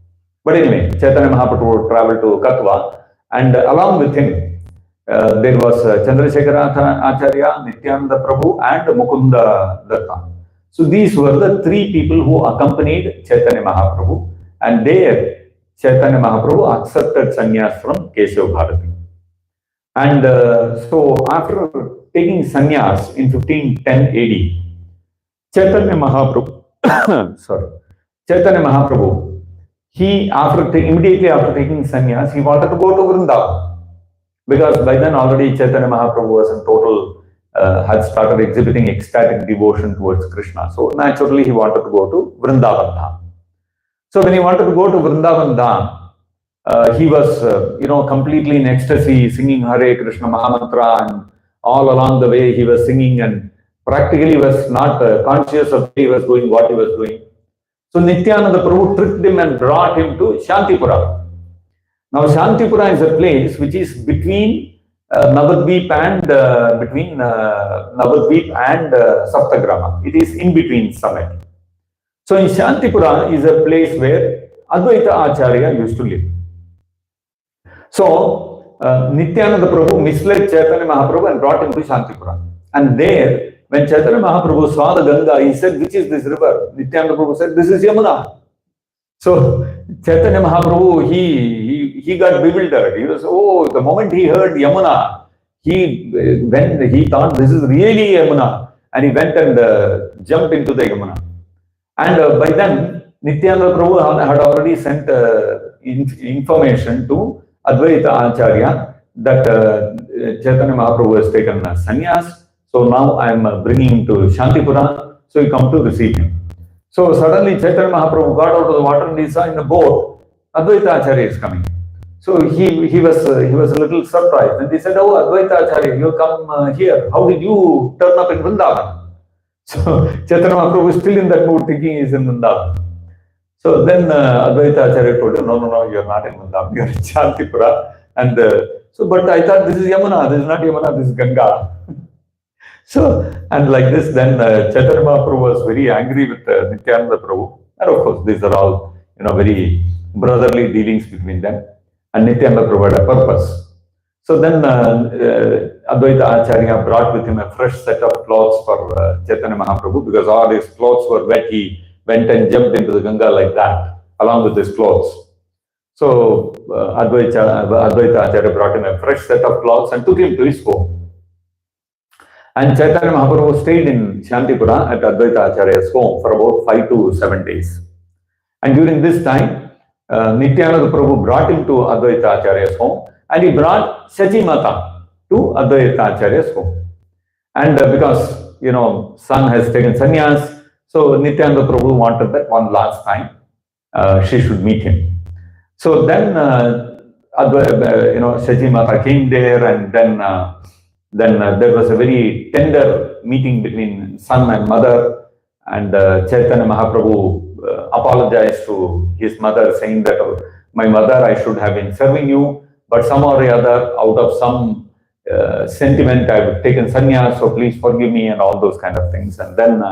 But anyway, Chaitanya Mahaprabhu traveled to Katwa, and along with him, there was Chandrasekhara Acharya, Nityananda Prabhu, and Mukunda Datta. So these were the three people who accompanied Chaitanya Mahaprabhu, and there Chaitanya Mahaprabhu accepted sannyas from Kesava Bharati. And so after taking sannyas in 1510 AD, Chaitanya Mahaprabhu, immediately after taking sannyas, he wanted to go to Vrindavan. Because by then already Chaitanya Mahaprabhu was in total, had started exhibiting ecstatic devotion towards Krishna. So naturally he wanted to go to Vrindavan Dham. So when he wanted to go to Vrindavan Dham, he was, completely in ecstasy, singing Hare Krishna Mahamantra, and all along the way he was singing, and practically was not conscious of what he was doing. So Nityananda Prabhu tricked him and brought him to Shantipura. Now Shantipura is a place which is between Navadvip and Saptagrama. It is in between summit. So in Shantipura is a place where Advaita Acharya used to live. So Nityananda Prabhu misled Chaitanya Mahaprabhu and brought him to Shantipura. And there, when Chaitanya Mahaprabhu saw the Ganga, he said, "Which is this river?" Nityananda Prabhu said, "This is Yamuna." So Chaitanya Mahaprabhu, he got bewildered. He was, the moment he heard Yamuna, he thought this is really Yamuna, and he went and jumped into the Yamuna. And by then, Nityananda Prabhu had already sent information to Advaita Acharya that Chaitanya Mahaprabhu has taken sannyas. So now I am bringing him to Shantipura. So you come to receive him. So suddenly Chaitanya Mahaprabhu got out of the water and he saw in the boat, Advaita Acharya is coming. So he was a little surprised, and he said, "Oh, Advaita Acharya, you come here. How did you turn up in Vrindavan?" So Chaitanya Mahaprabhu is still in that mood, thinking he's in Vrindavan. So then Advaita Acharya told him, no, you're not in Vrindavan, you're in Shantipura. And but I thought this is Yamuna, this is not Yamuna, this is Ganga. So, and like this, then Chaitanya Mahaprabhu was very angry with Nityananda Prabhu. And of course, these are all, very brotherly dealings between them. And Nityananda Prabhu had a purpose. So then Advaita Acharya brought with him a fresh set of clothes for Chaitanya Mahaprabhu, because all his clothes were wet. He went and jumped into the Ganga like that, along with his clothes. So Advaita Acharya brought him a fresh set of clothes and took him to his home. And Chaitanya Mahaprabhu stayed in Shantipura at Advaita Acharya's home for about 5 to 7 days. And during this time, Nityananda Prabhu brought him to Advaita Acharya's home, and he brought Sachi Mata to Advaita Acharya's home. And because, son has taken sannyas, so Nityananda Prabhu wanted that one last time she should meet him. So then, Sachi Mata came there, and then there was a very tender meeting between son and mother, and Chaitanya Mahaprabhu apologized to his mother, saying that, my mother, I should have been serving you, but somehow or other, out of some sentiment, I've taken sannyas, so please forgive me, and all those kind of things. And then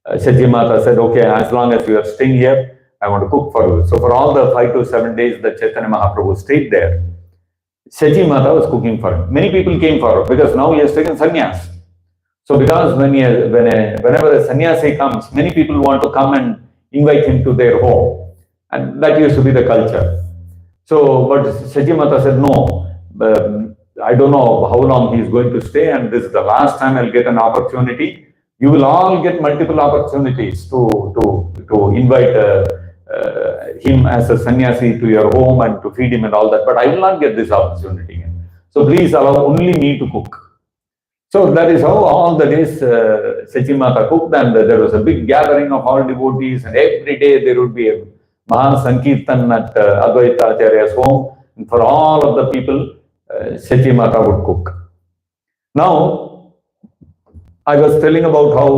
Sachi Mata said, okay, as long as you are staying here, I want to cook for you. So for all the 5 to 7 days that Chaitanya Mahaprabhu stayed there, Sachi Mata was cooking for him. Many people came for her because now he has taken sannyas. So because whenever a sannyasi comes, many people want to come and invite him to their home. And that used to be the culture. So, but Sachi Mata said, no, I don't know how long he is going to stay, and this is the last time I'll get an opportunity. You will all get multiple opportunities to invite him as a sannyasi to your home and to feed him and all that, but I will not get this opportunity. So please allow only me to cook. So that is how all the days Sachi Mata cooked, and there was a big gathering of all devotees, and every day there would be a Maha Sankirtan at Advaita Acharya's home, and for all of the people, Sachi Mata would cook. Now, I was telling about how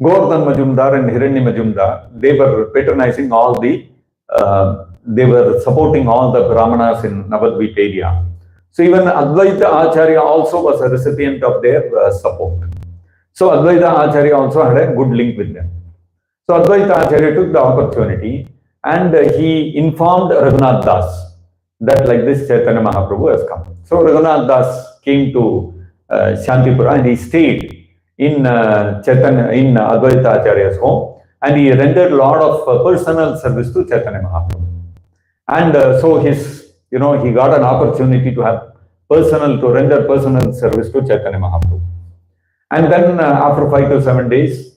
Govardhan Majumdar and Hiranyi Majumdar, they were patronizing all they were supporting all the Brahmanas in Navadvip area. So even Advaita Acharya also was a recipient of their support. So Advaita Acharya also had a good link with them. So Advaita Acharya took the opportunity, and he informed Raghunath Das that like this Chaitanya Mahaprabhu has come. So Raghunath Das came to Shantipura, and he stayed in Advaita Acharya's home, and he rendered a lot of personal service to Chaitanya Mahaprabhu. And so he got an opportunity to have to render personal service to Chaitanya Mahaprabhu. And then after 5 to 7 days,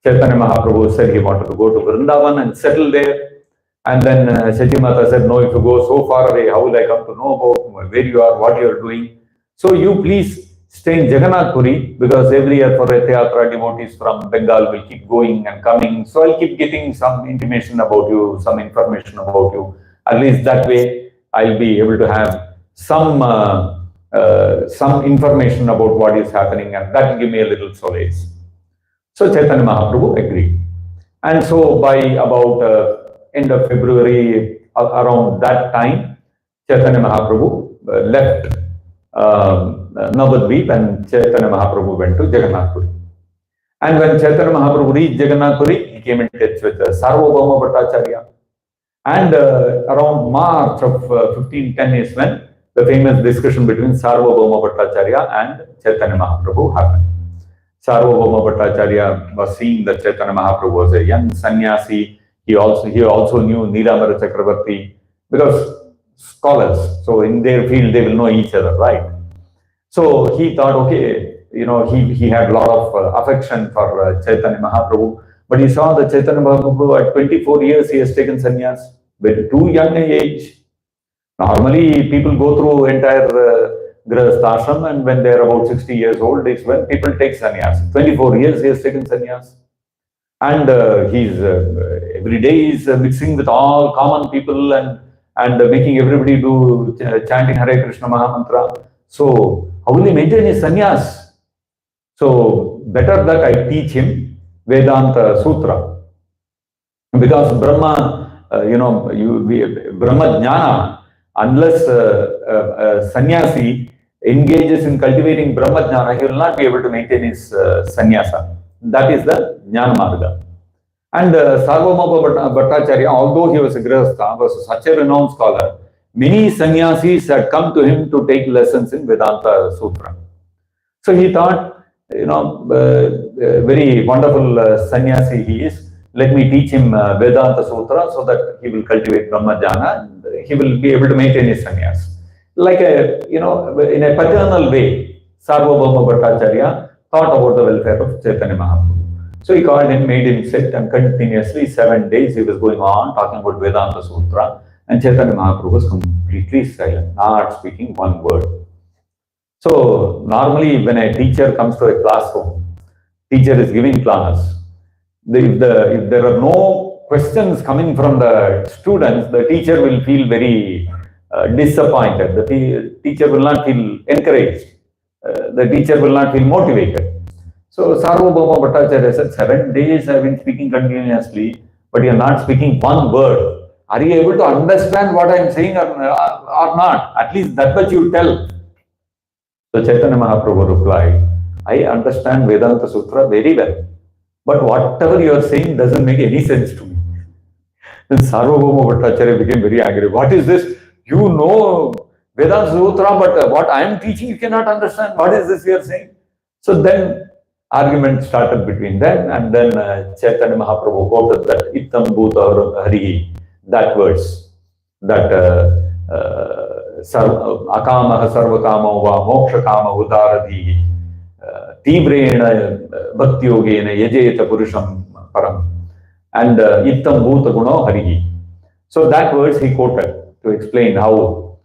Chaitanya Mahaprabhu said he wanted to go to Vrindavan and settle there. And then Sachi Mata said, no, if you go so far away, how will I come to know about where you are, what you are doing? So you please stay in Jagannath Puri, because every year for Rath Yatra, devotees from Bengal will keep going and coming. So I'll keep getting some intimation about you, some information about you. At least that way, I'll be able to have some information about what is happening, and that will give me a little solace. So Chaitanya Mahaprabhu agreed. And so by about end of February, around that time, Chaitanya Mahaprabhu left Navadvip, and Chaitanya Mahaprabhu went to Jagannath Puri. And when Chaitanya Mahaprabhu reached Jagannath Puri, he came in touch with Sarvabhauma Bhattacharya. And around March of 1510 is when the famous discussion between Sarvabhauma Bhattacharya and Chaitanya Mahaprabhu happened. Sarvabhauma Bhattacharya was seeing that Chaitanya Mahaprabhu was a young sannyasi. He also knew Nilamara Chakravarti, because scholars, so in their field they will know each other, right? So he thought, okay, he had a lot of affection for Chaitanya Mahaprabhu, but he saw that Chaitanya Mahaprabhu at 24 years he has taken sannyas, very too young an age. Normally people go through entire Grihastha ashram, and when they are about 60 years old is when people take sannyas. 24 years he has taken sannyas. And he's every day is mixing with all common people and making everybody do chanting Hare Krishna Mahamantra. So how will he maintain his sannyas? So better that I teach him Vedanta Sutra. Because Brahma, Brahma Jnana, unless sannyasi engages in cultivating Brahma Jnana, he will not be able to maintain his sannyasa. That is the Jnana Marga. And Sarvabhauma Bhattacharya, although he was a Grihastha, was such a renowned scholar, many sannyasis had come to him to take lessons in Vedanta Sutra. So he thought, very wonderful sannyasi he is. Let me teach him Vedanta Sutra so that he will cultivate Brahma Jnana and he will be able to maintain his sannyas. Like in a paternal way, Sarvabhauma Bhattacharya thought about the welfare of Chaitanya Mahaprabhu. So he called him, made him sit, and continuously 7 days he was going on talking about Vedanta Sutra, and Chaitanya Mahaprabhu was completely silent, not speaking one word. So normally when a teacher comes to a classroom, teacher is giving class, if there are no questions coming from the students, the teacher will feel very disappointed. The teacher will not feel encouraged. The teacher will not feel motivated. So Sarvabhauma Bhattacharya said, 7 days I have been speaking continuously, but you are not speaking one word. Are you able to understand what I am saying or not? At least that much you tell. So Chaitanya Mahaprabhu replied, I understand Vedanta Sutra very well, but whatever you are saying doesn't make any sense to me. Then Sarvabhauma Bhattacharya became very angry. What is this? You know Vedanta Sutra, but what I am teaching you cannot understand. What is this you are saying? So then argument started between them, and then Chaitanya Mahaprabhu quoted that Ittam Bhuta Harihi, that verse, that Akamaha Sarvakama va Moksha Kama Udaradhi Tivrena Bhakti Yogena Yajeta Purusham Param, and Ittam Bhuta Guno Harihi. So that verse he quoted to explain how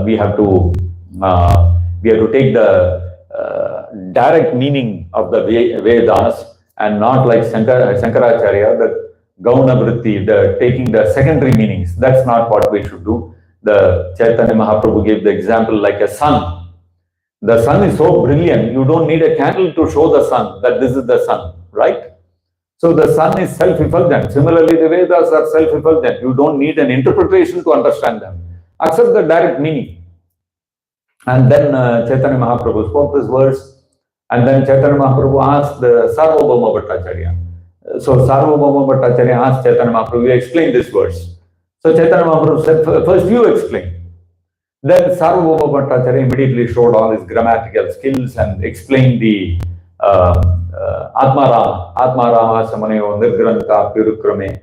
we have to take the direct meaning of the Vedas, and not like Shankaracharya, the Gauna Vritti, taking the secondary meanings. That's not what we should do. The Chaitanya Mahaprabhu gave the example like a sun. The sun is so brilliant, you don't need a candle to show the sun that this is the sun, right? So the sun is self-effulgent. Similarly, the Vedas are self-effulgent. You don't need an interpretation to understand them. Accept the direct meaning. And then Chaitanya Mahaprabhu spoke this verse, and then Chaitanya Mahaprabhu asked the Sarvabhauma Bhattacharya. So Sarvabhauma Bhattacharya asked Chaitanya Mahaprabhu, you explain this verse. So Chaitanya Mahaprabhu said, first you explain. Then Sarvabhauma Bhattacharya immediately showed all his grammatical skills and explained the Atmarama Samaneyo Nirgranta Pirukrame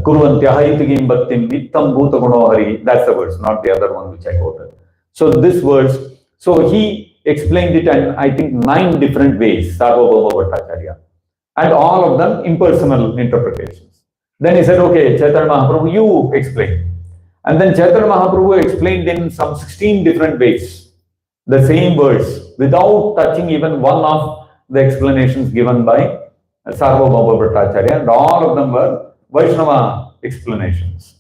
Kurvantyaha Itigim Bhaktim Vittam Bhuta Guno Hari. That's the verse, not the other one which I quoted. So this verse, so he explained it in, I think, 9 different ways, Sarvabhauma Bhattacharya, and all of them impersonal interpretations. Then he said, okay, Chaitanya Mahaprabhu, you explain. And then Chaitanya Mahaprabhu explained in some 16 different ways the same verse without touching even one of the explanations given by Sarvabhauma Bhattacharya, and all of them were Vaishnava explanations.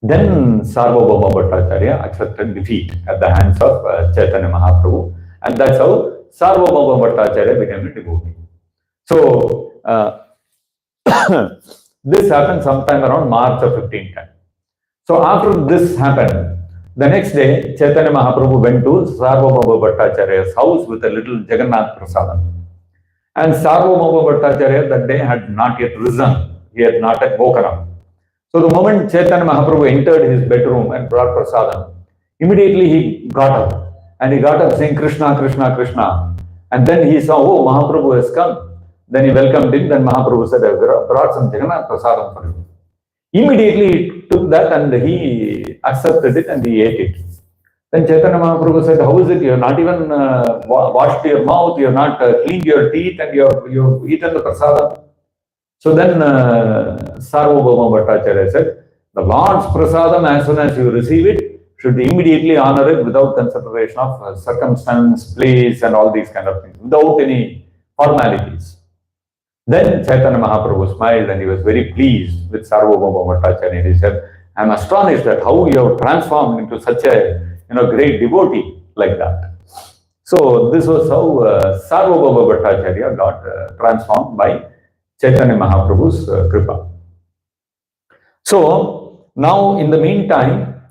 Then Sarvabhauma Bhattacharya accepted defeat at the hands of Chaitanya Mahaprabhu, and that's how Sarvabhauma Bhattacharya became a devotee. So this happened sometime around March of 1510. So after this happened, the next day Chaitanya Mahaprabhu went to Sarvabhauma Bhattacharya's house with a little Jagannath Prasadam. And Sarvabhauma Bhattacharya that day had not yet risen, he had not yet woken up. So the moment Chaitanya Mahaprabhu entered his bedroom and brought prasadam, immediately he got up. And he got up saying, Krishna, Krishna, Krishna. And then he saw, oh, Mahaprabhu has come. Then he welcomed him. Then Mahaprabhu said, I brought some Jagannath prasadam for you. Immediately he took that and he accepted it and he ate it. Then Chaitanya Mahaprabhu said, how is it? You have not even washed your mouth, you have not cleaned your teeth, and you have eaten the prasadam. So then Sarvabhauma Bhattacharya said, the Lord's prasadam, as soon as you receive it, should immediately honor it without consideration of circumstance, place, and all these kind of things, without any formalities. Then Chaitanya Mahaprabhu smiled and he was very pleased with Sarvabhauma Bhattacharya. He said, I am astonished at how you have transformed into such a great devotee like that. So this was how Sarvabhauma Bhattacharya got transformed by Chaitanya Mahaprabhu's kripa. So now in the meantime,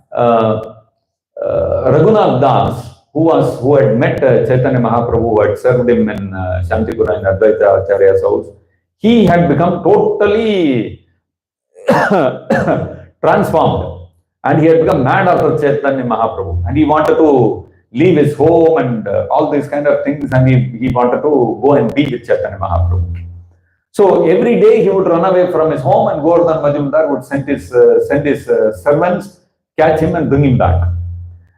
Raghunath Das, who had met Chaitanya Mahaprabhu, who had served him in Shantipura in Advaita Acharya's house, he had become totally transformed, and he had become mad after Chaitanya Mahaprabhu, and he wanted to leave his home and all these kind of things, and he wanted to go and be with Chaitanya Mahaprabhu. So every day he would run away from his home, and Govardhan Majumdar would send his servants, catch him and bring him back.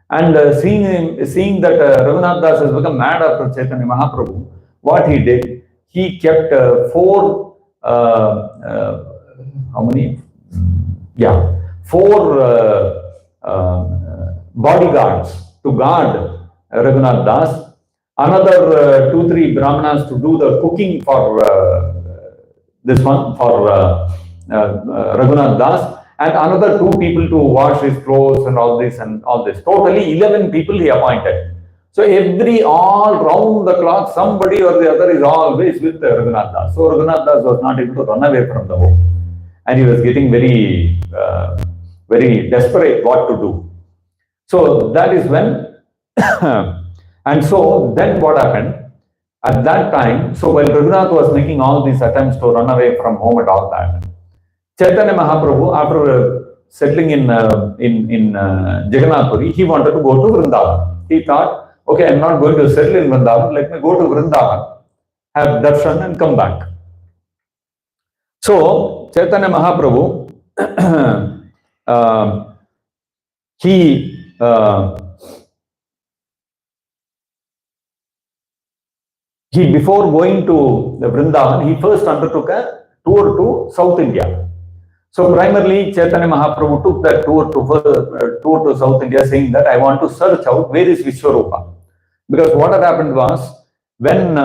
And seeing that Raghunath Das has become mad after Chaitanya Mahaprabhu, what he did, he kept four bodyguards to guard Raghunath Das, another 2-3 brahmanas to do the cooking for Raghunath Das, and another 2 people to wash his clothes and all this. Totally 11 people he appointed. So all round the clock, somebody or the other is always with Raghunath Das. So Raghunath Das was not able to run away from the home, and he was getting very, very desperate what to do. So that is when, and so then what happened? At that time, so while Raghunath was making all these attempts to run away from home and all that, Chaitanya Mahaprabhu, after settling in Jagannath Puri, he wanted to go to Vrindavan. He thought, okay, I'm not going to settle in Vrindavan, let me go to Vrindavan, have darshan and come back. So Chaitanya Mahaprabhu, he before going to the Vrindavan, he first undertook a tour to South India. So primarily Chaitanya Mahaprabhu took that tour to South India, saying that I want to search out where is Vishwarupa. Because what had happened was, when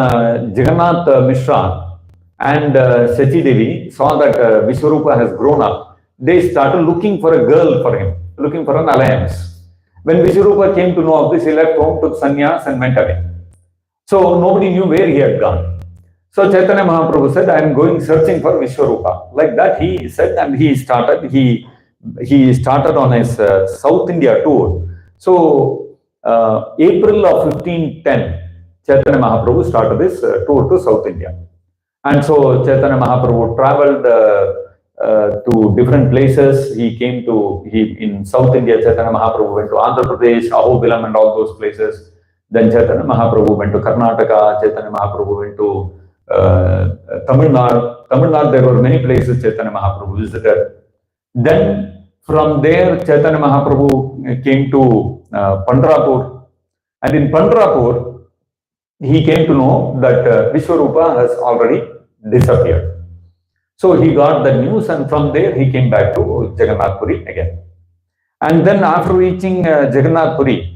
Jagannath Mishra and Sachi Devi saw that Vishwarupa has grown up, they started looking for a girl for him, looking for an alliance. When Vishwarupa came to know of this, he left home, took sannyas and went away. So nobody knew where he had gone. So Chaitanya Mahaprabhu said, I am going searching for Vishwarupa. Like that he said, and he started on his South India tour. So April of 1510, Chaitanya Mahaprabhu started this tour to South India. And so Chaitanya Mahaprabhu traveled to different places. In South India, Chaitanya Mahaprabhu went to Andhra Pradesh, Ahobilam and all those places. Then Chaitanya Mahaprabhu went to Karnataka, Chaitanya Mahaprabhu went to Tamil Nadu, there were many places Chaitanya Mahaprabhu visited. Then from there, Chaitanya Mahaprabhu came to Pandharpur, and in Pandharpur, he came to know that Vishwarupa has already disappeared. So he got the news, and from there he came back to Jagannath Puri again. And then after reaching Jagannath Puri,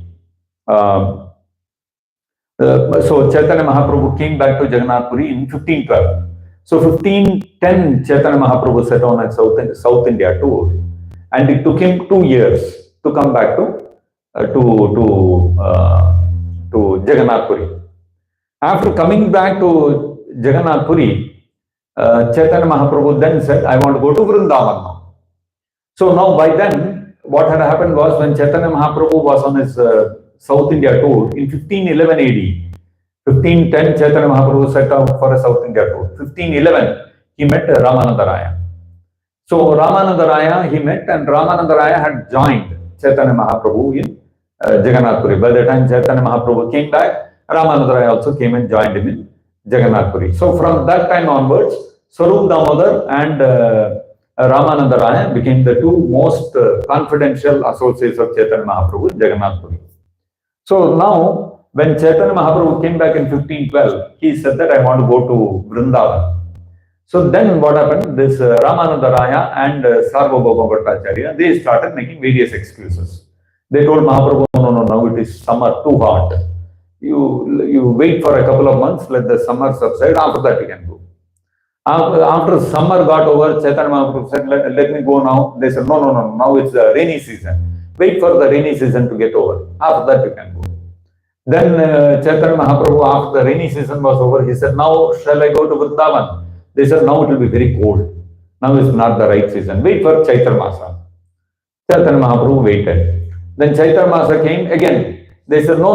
so Chaitanya Mahaprabhu came back to Jagannath Puri in 1512. So 1510, Chaitanya Mahaprabhu set on a South India tour, and it took him 2 years to come back to Jagannath Puri. After coming back to Jagannath Puri, Chaitanya Mahaprabhu then said, I want to go to Vrindavan now. So now by then, what had happened was, when Chaitanya Mahaprabhu was on his South India tour in 1511 AD, 1510 Chaitanya Mahaprabhu set out for a South India tour. 1511 he met Ramananda Raya. So Ramananda Raya he met, and Ramananda Raya had joined Chaitanya Mahaprabhu in Jagannath Puri. By the time Chaitanya Mahaprabhu came back, Ramananda Raya also came and joined him in Jagannath Puri. So from that time onwards, Swarup Damodar and Ramananda Raya became the 2 most confidential associates of Chaitanya Mahaprabhu in Jagannath Puri. So now, when Chaitanya Mahaprabhu came back in 1512, he said that I want to go to Vrindavan. So then what happened, this Ramananda Raya and Sarvabhauma Bhattacharya, they started making various excuses. They told Mahaprabhu, no, it is summer, too hot. You wait for a couple of months, let the summer subside, after that you can go. After summer got over, Chaitanya Mahaprabhu said, let me go now. They said, no, now it's the rainy season. Wait for the rainy season to get over. After that you can go. Then Chaitanya Mahaprabhu, after the rainy season was over, he said, now shall I go to Vrindavan? They said, now it will be very cold. Now is not the right season. Wait for Chaitra Masa. Chaitanya Mahaprabhu waited. Then Chaitra Masa came again. They said, no.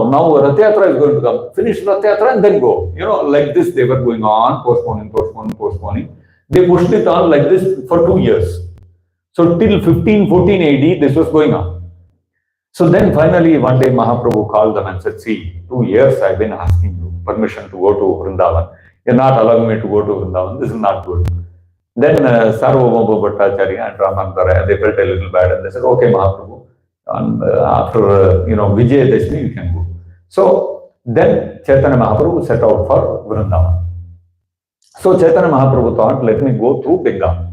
Now Rath Yatra is going to come. Finish Rath Yatra and then go. Like this they were going on, postponing. They pushed it on like this for 2 years. So till 1514 AD, this was going on. So then finally one day Mahaprabhu called them and said, see, 2 years I've been asking you permission to go to Vrindavan. You're not allowing me to go to Vrindavan. This is not good. Then Sarvabhauma Bhattacharya and Ramananda, they felt a little bad and they said, okay, Mahaprabhu, and after Vijay Dashmi, you can go. So then Chaitanya Mahaprabhu set out for Vrindavan. So Chaitanya Mahaprabhu thought, let me go through Bengal.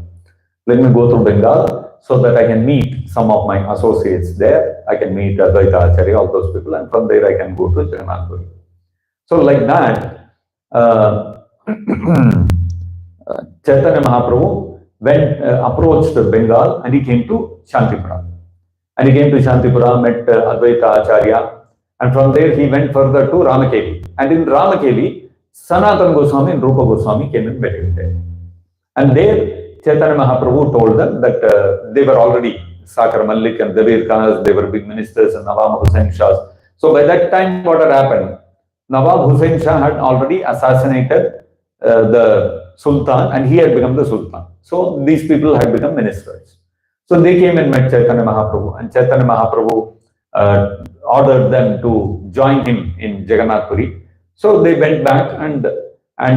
Let me go through Bengal so that I can meet some of my associates there. I can meet Advaita Acharya, all those people, and from there I can go to Jagannath Puri. So like that, Chaitanya Mahaprabhu approached Bengal and he came to Shantipura. And he came to Shantipura, met Advaita Acharya, and from there he went further to Ramakeli. And in Ramakeli, Sanatana Goswami and Rupa Goswami came and met him there. And there, Chaitanya Mahaprabhu told them that they were already Sakar Malik and Dabir Khans, they were big ministers and Nawab Hussain Shahs. So by that time, what had happened? Nawab Hussain Shah had already assassinated the Sultan and he had become the Sultan. So these people had become ministers. So they came and met Chaitanya Mahaprabhu, and Chaitanya Mahaprabhu ordered them to join him in Jagannath Puri. So they went back and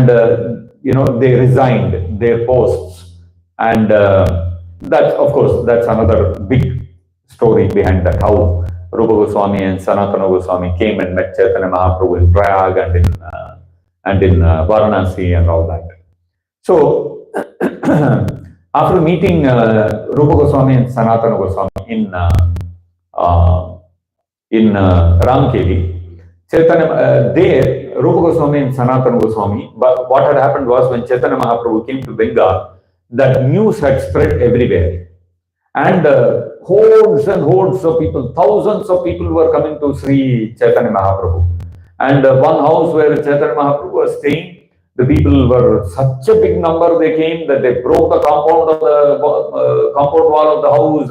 they resigned their posts. And that, of course, that's another big story behind that, how Rupa Goswami and Sanatana Goswami came and met Chaitanya Mahaprabhu in Prayag and in Varanasi and all that. So, after meeting Rupa Goswami and Sanatana Goswami in Ramkeli, Chaitanya, there, Rupa Goswami and Sanatana Goswami, but what had happened was when Chaitanya Mahaprabhu came to Bengal, that news had spread everywhere. And hordes and hordes of people, thousands of people were coming to Sri Chaitanya Mahaprabhu. And one house where Chaitanya Mahaprabhu was staying, the people were such a big number they came that they broke the compound of the compound wall of the house,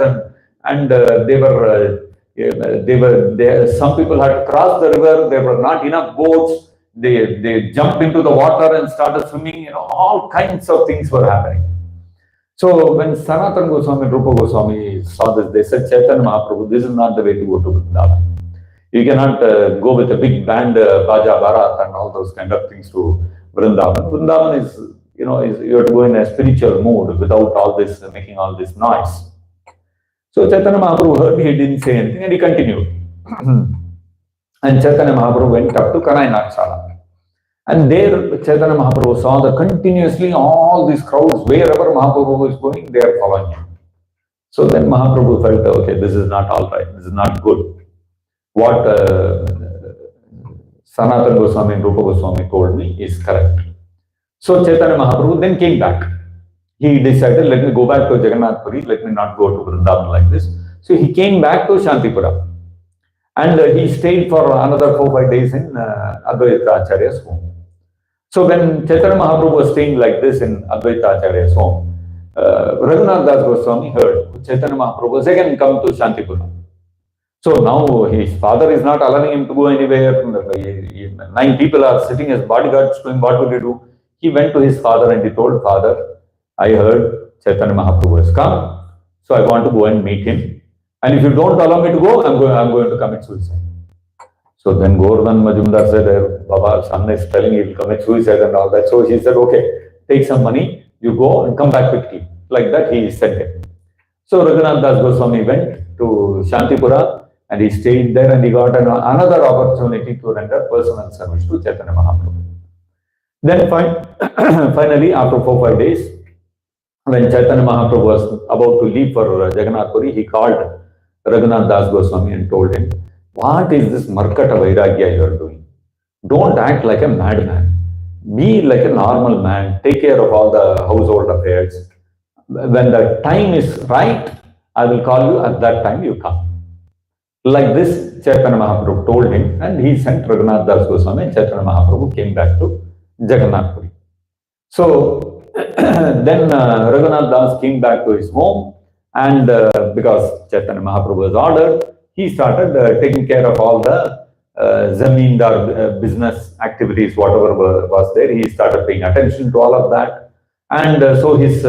and they were there. Some people had to cross the river. There were not enough boats. They jumped into the water and started swimming. All kinds of things were happening. So when Sanatana Goswami and Rupa Goswami saw this, they said, Chaitanya Mahaprabhu, this is not the way to go to Vrindavan. You cannot go with a big band, Baja Bharat and all those kind of things to Vrindavan. Vrindavan is, you have to go in a spiritual mood without all this, making all this noise. So Chaitanya Mahaprabhu heard, he didn't say anything and he continued. And Chaitanya Mahaprabhu went up to Kanai Sala. And there Chaitanya Mahaprabhu saw that continuously all these crowds, wherever Mahaprabhu was going, they are following him. So then Mahaprabhu felt, okay, this is not all right, this is not good. What Sanatana Goswami and Rupa Goswami told me is correct. So Chaitanya Mahaprabhu then came back. He decided, let me go back to Jagannath Puri, let me not go to Vrindavan like this. So he came back to Shantipura. And he stayed for another 4-5 days in Advaita Acharya's home. So when Chaitanya Mahaprabhu was staying like this in Advaita Acharya's home, Raghunath Das Goswami heard Chaitanya Mahaprabhu was again come to Shantipura. So now his father is not allowing him to go anywhere. 9 people are sitting as bodyguards to him. What will he do? He went to his father and he told, Father, I heard Chaitanya Mahaprabhu has come, so I want to go and meet him. And if you don't allow me to go, I'm going to commit suicide. So then Govardhan Majumdar said, Baba, son is telling he will commit suicide and all that. So he said, okay, take some money, you go and come back quickly. Like that he sent him. So Raghunath Das Goswami went to Shantipura and he stayed there and he got another opportunity to render personal service to Chaitanya Mahaprabhu. Then finally, after 4-5 days, when Chaitanya Mahaprabhu was about to leave for Jagannath Puri, he called Raghunath Das Goswami and told him, what is this Markata Vairagya you are doing? Don't act like a madman. Be like a normal man. Take care of all the household affairs. When the time is right, I will call you. At that time, you come. Like this, Chaitanya Mahaprabhu told him, and he sent Raghunath Das Goswami, and Chaitanya Mahaprabhu came back to Jagannath Puri. So then Raghunath Das came back to his home, and because Chaitanya Mahaprabhu was ordered, he started taking care of all the zamindar business activities, whatever was there. He started paying attention to all of that. And so his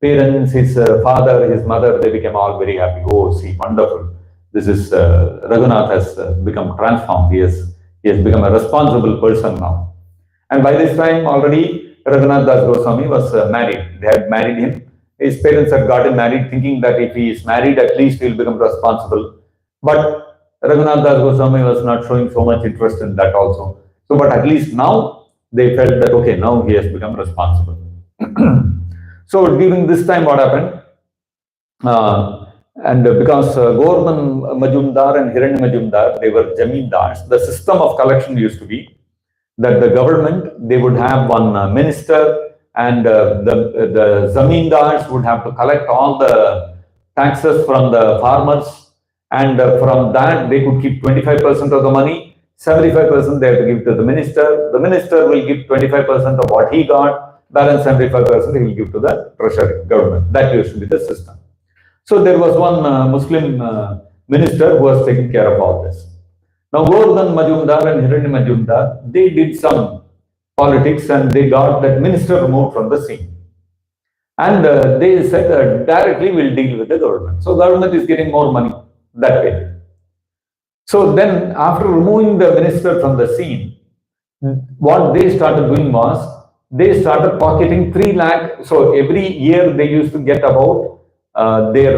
parents, his father, his mother, they became all very happy. Oh, see, wonderful. This is, Raghunath has become transformed. He has become a responsible person now. And by this time already, Raghunath Das Goswami was married. They had married him. His parents had gotten married thinking that if he is married, at least he will become responsible. But Raghunath Das Goswami was not showing so much interest in that also. So, but at least now they felt that, okay, now he has become responsible. So during this time, what happened? And because Govardhan Majumdar and Hiranya Majumdar, they were Jamindars, the system of collection used to be that the government, they would have one minister, and the Zamindars would have to collect all the taxes from the farmers, and from that they could keep 25% of the money, 75% they have to give to the minister will give 25% of what he got, balance 75% he will give to the treasury government. That used to be the system. So there was one Muslim minister who was taking care of all this. Now Govardhan Majumdar and Hiranya Majumdar, they did some politics and they got that minister removed from the scene. And they said directly we'll deal with the government. So government is getting more money that way. So then after removing the minister from the scene, what they started doing was, they started pocketing 3 lakh. So every year they used to get about, their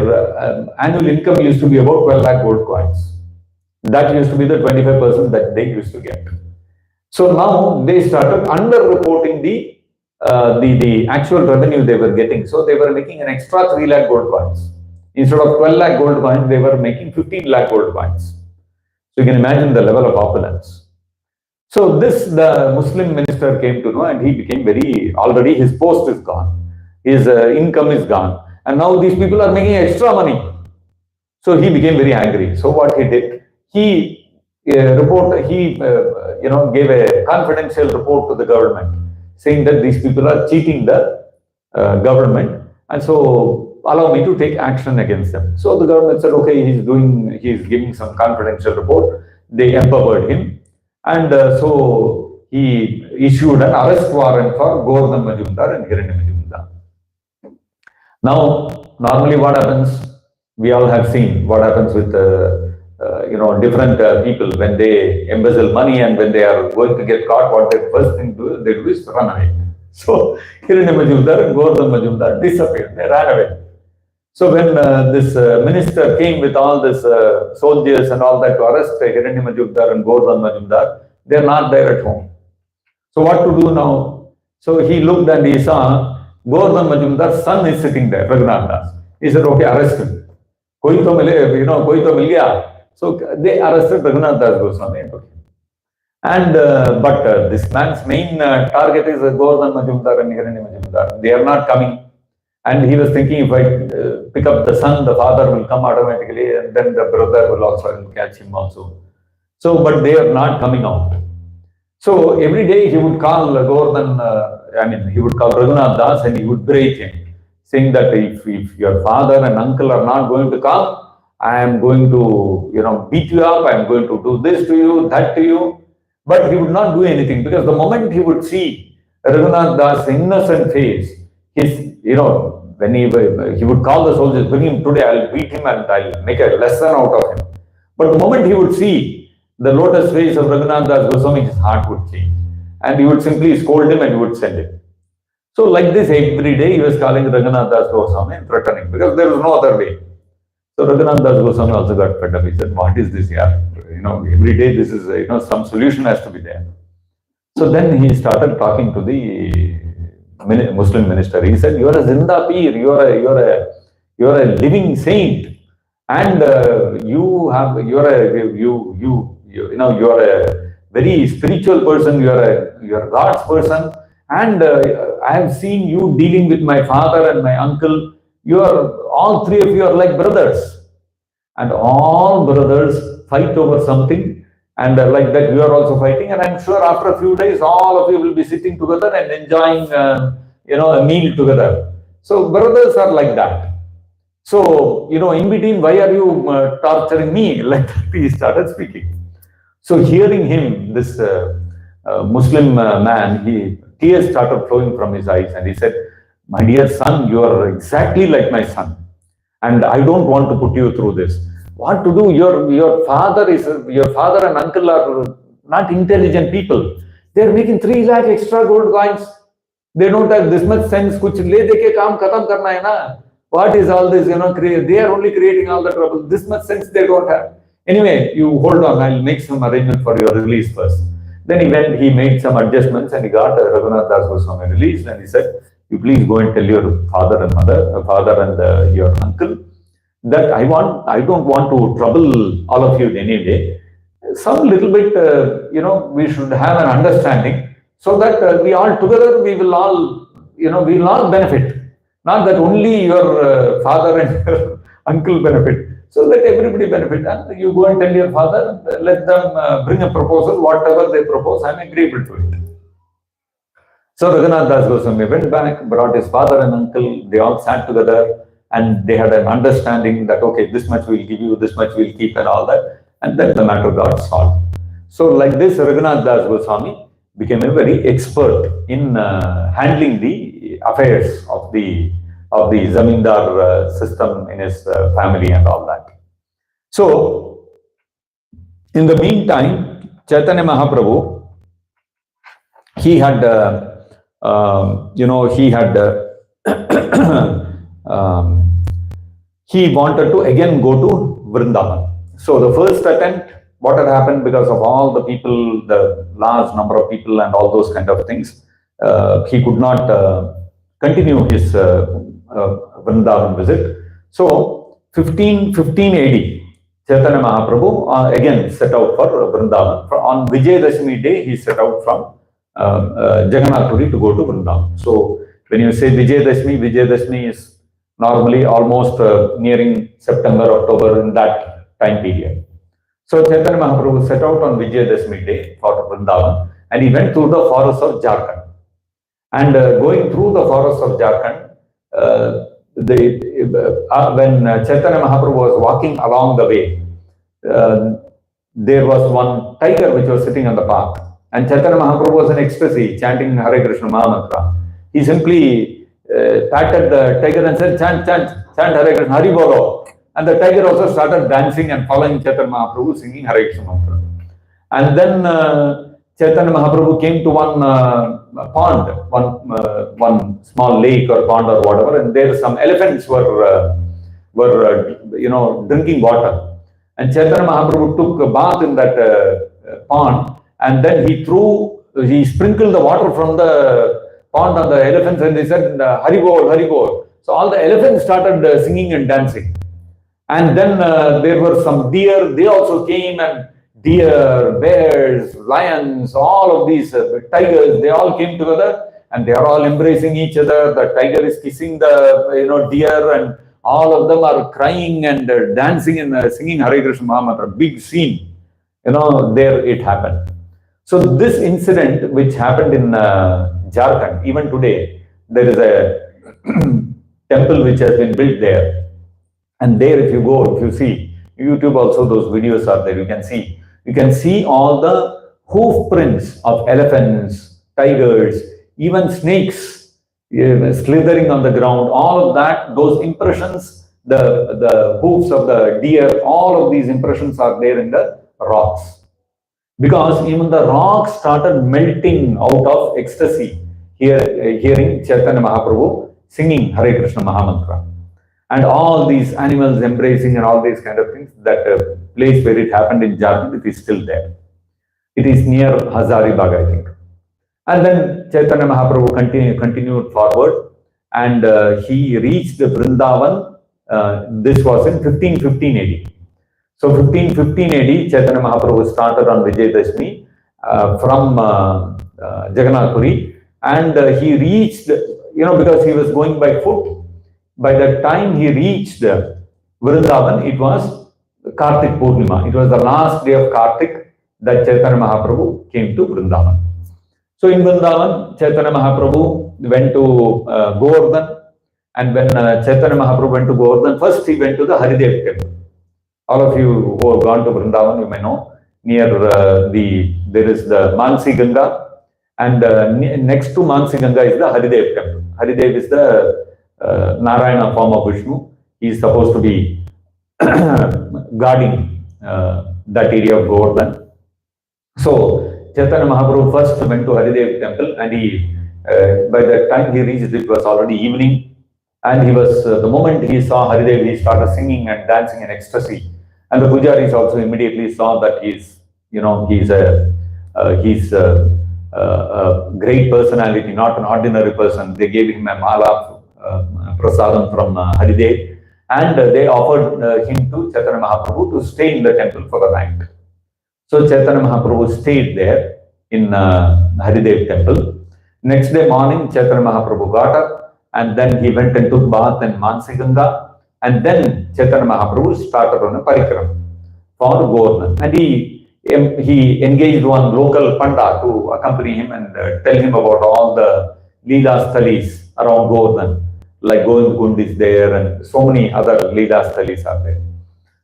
annual income used to be about 12 lakh gold coins. That used to be the 25% that they used to get. So now they started under-reporting the actual revenue they were getting. So they were making an extra 3 lakh gold coins. Instead of 12 lakh gold coins, they were making 15 lakh gold coins. So you can imagine the level of opulence. So this, the Muslim minister came to know, and he became very, already his post is gone. His income is gone. And now these people are making extra money. So he became very angry. So what he did, he gave a confidential report to the government saying that these people are cheating the government, and so allow me to take action against them. So the government said, okay, he's giving some confidential report. They empowered him, and so he issued an arrest warrant for Govardhan Majumdar and Hiranya Majumdar. Now, normally what happens, we all have seen what happens with different people when they embezzle money, and when they are going to get caught, what the first thing they do is run away. So Hiranya Majumdar and Govardhan Majumdar disappeared, they ran away. So when this minister came with all this soldiers and all that to arrest Hiranya Majumdar and Govardhan Majumdar, they are not there at home. So what to do now? So he looked and he saw Govardhan Majumdar's son is sitting there, Raghunath Das. He said, okay, arrest him. Koi to mil gaya. So they arrested Raghunath Das Goswami. And but this man's main target is Govardhan Majumdar and Hiranya Majumdar. They are not coming. And he was thinking, if I pick up the son, the father will come automatically, and then the brother will also catch him also. So, but they are not coming out. So every day he would call he would call Raghunath Das, and he would berate him, saying that if your father and uncle are not going to come, I am going to, beat you up, I am going to do this to you, that to you. But he would not do anything, because the moment he would see Raghunath Das' innocent face, when he would call the soldiers, bring him today, I'll beat him and I'll make a lesson out of him. But the moment he would see the lotus face of Raghunath Das Goswami, his heart would change. And he would simply scold him and he would send him. So like this, every day he was calling Raghunath Das Goswami and threatening, because there was no other way. So Raghunath Das Goswami also got fed up. He said, what is this here? Every day this is, some solution has to be there. So then he started talking to the Muslim minister. He said, you are a Zinda Peer, you are a living saint, and you are a very spiritual person, you are God's person, and I have seen you dealing with my father and my uncle. All three of you are like brothers. and all brothers fight over something, and like that you are also fighting, and I'm sure after a few days all of you will be sitting together and enjoying a meal together. So brothers are like that. So, in between, why are you torturing me? Like that he started speaking. So hearing him, this Muslim man, tears started flowing from his eyes, and he said, "My dear son, you are exactly like my son, and I don't want to put you through this. What to do? Your father and uncle are not intelligent people. They are making 3 lakh extra gold coins. They don't have this much sense. कुछ ले दे के काम खत्म करना है ना. What is all this? They are only creating all the trouble. This much sense they don't have. Anyway, you hold on. I'll make some arrangement for your release first." Then he made some adjustments, and he got Raghunath Das Goswami released, and he said, "You please go and tell your father and your uncle that I don't want to trouble all of you in any way. Some little bit, we should have an understanding, so that we all together, we will all benefit. Not that only your father and your uncle benefit. So let everybody benefit. And you go and tell your father, let them bring a proposal, whatever they propose, I'm agreeable to it." So Raghunath Das Goswami went back, brought his father and uncle, they all sat together, and they had an understanding that, okay, this much we'll give you, this much we'll keep, and all that. And then the matter got solved. So like this, Raghunath Das Goswami became a very expert in handling the affairs of the zamindar system in his family and all that. So, in the meantime, Chaitanya Mahaprabhu, he had he wanted to again go to Vrindavan. So the first attempt, what had happened, because of all the people, the large number of people and all those kind of things, he could not continue his Vrindavan visit. So 15 AD, Chaitanya Mahaprabhu again set out for Vrindavan. On Vijayadashmi day, he set out from Jagannath Puri to go to Vrindavan. So when you say Vijayadashmi is normally almost nearing September, October, in that time period. So Chaitanya Mahaprabhu set out on Vijayadashmi day for Vrindavan, and he went through the forests of Jharkhand. And going through the forests of Jharkhand, when Chaitanya Mahaprabhu was walking along the way, there was one tiger which was sitting on the path. And Chaitanya Mahaprabhu was in ecstasy, chanting Hare Krishna Mahamantra. He simply patted the tiger and said, chant Hare Krishna, Hari Bolo. And the tiger also started dancing and following Chaitanya Mahaprabhu, singing Hare Krishna Mantra. And then Chaitanya Mahaprabhu came to one pond, one small lake or pond or whatever, and there some elephants were drinking water. And Chaitanya Mahaprabhu took a bath in that pond, and then he sprinkled the water from the pond on the elephants, and they said, Hari Bol, Hari Bol. So all the elephants started singing and dancing. And then there were some deer, they also came, and deer, bears, lions, all of these tigers, they all came together, and they are all embracing each other. The tiger is kissing the deer, and all of them are crying and dancing and singing Hare Krishna Mahamantra. Big scene, there it happened. So this incident which happened in Jharkhand, even today, there is a temple which has been built there. And there, if you see, YouTube also, those videos are there, you can see all the hoof prints of elephants, tigers, even snakes slithering on the ground, all of that, those impressions, the hoofs of the deer, all of these impressions are there in the rocks. Because even the rocks started melting out of ecstasy, hearing Chaitanya Mahaprabhu singing Hare Krishna Mahamantra. And all these animals embracing and all these kind of things, that place where it happened in Jharkhand, it is still there. It is near Hazaribagh, I think. And then Chaitanya Mahaprabhu continued forward, and he reached Vrindavan. This was in 1515 AD. So 1515 AD, Chaitanya Mahaprabhu started on Vijayadashmi from Jagannath Puri, and he reached, because he was going by foot. By the time he reached Vrindavan, it was Kartik Purnima. It was the last day of Kartik that Chaitanya Mahaprabhu came to Vrindavan. So in Vrindavan, Chaitanya Mahaprabhu went to Govardhan, and when Chaitanya Mahaprabhu went to Govardhan, first he went to the Haridev temple. All of you who have gone to Vrindavan, you may know, near there is the Mansi Ganga, and next to Mansi Ganga is the Haridev temple. Haridev is the Narayana form of Vishnu. He is supposed to be guarding that area of Govardhan. So Chaitanya Mahaprabhu first went to Haridev temple, and by that time he reached, it was already evening, and he was, the moment he saw Haridev, he started singing and dancing in ecstasy. And the pujaris also immediately saw that he's a great personality, not an ordinary person. They gave him a mala prasadam from Haridev, and they offered him to Chaitanya Mahaprabhu to stay in the temple for the night. So Chaitanya Mahaprabhu stayed there in Haridev temple. Next day morning, Chaitanya Mahaprabhu got up, and then he went and took bath in Mansi Ganga, and then Chaitanya Mahaprabhu started on a parikram for Govardhan, and he engaged one local panda to accompany him and tell him about all the Leela Sthalis around Govardhan, like Govind Kund is there, and so many other Leela Sthalis are there.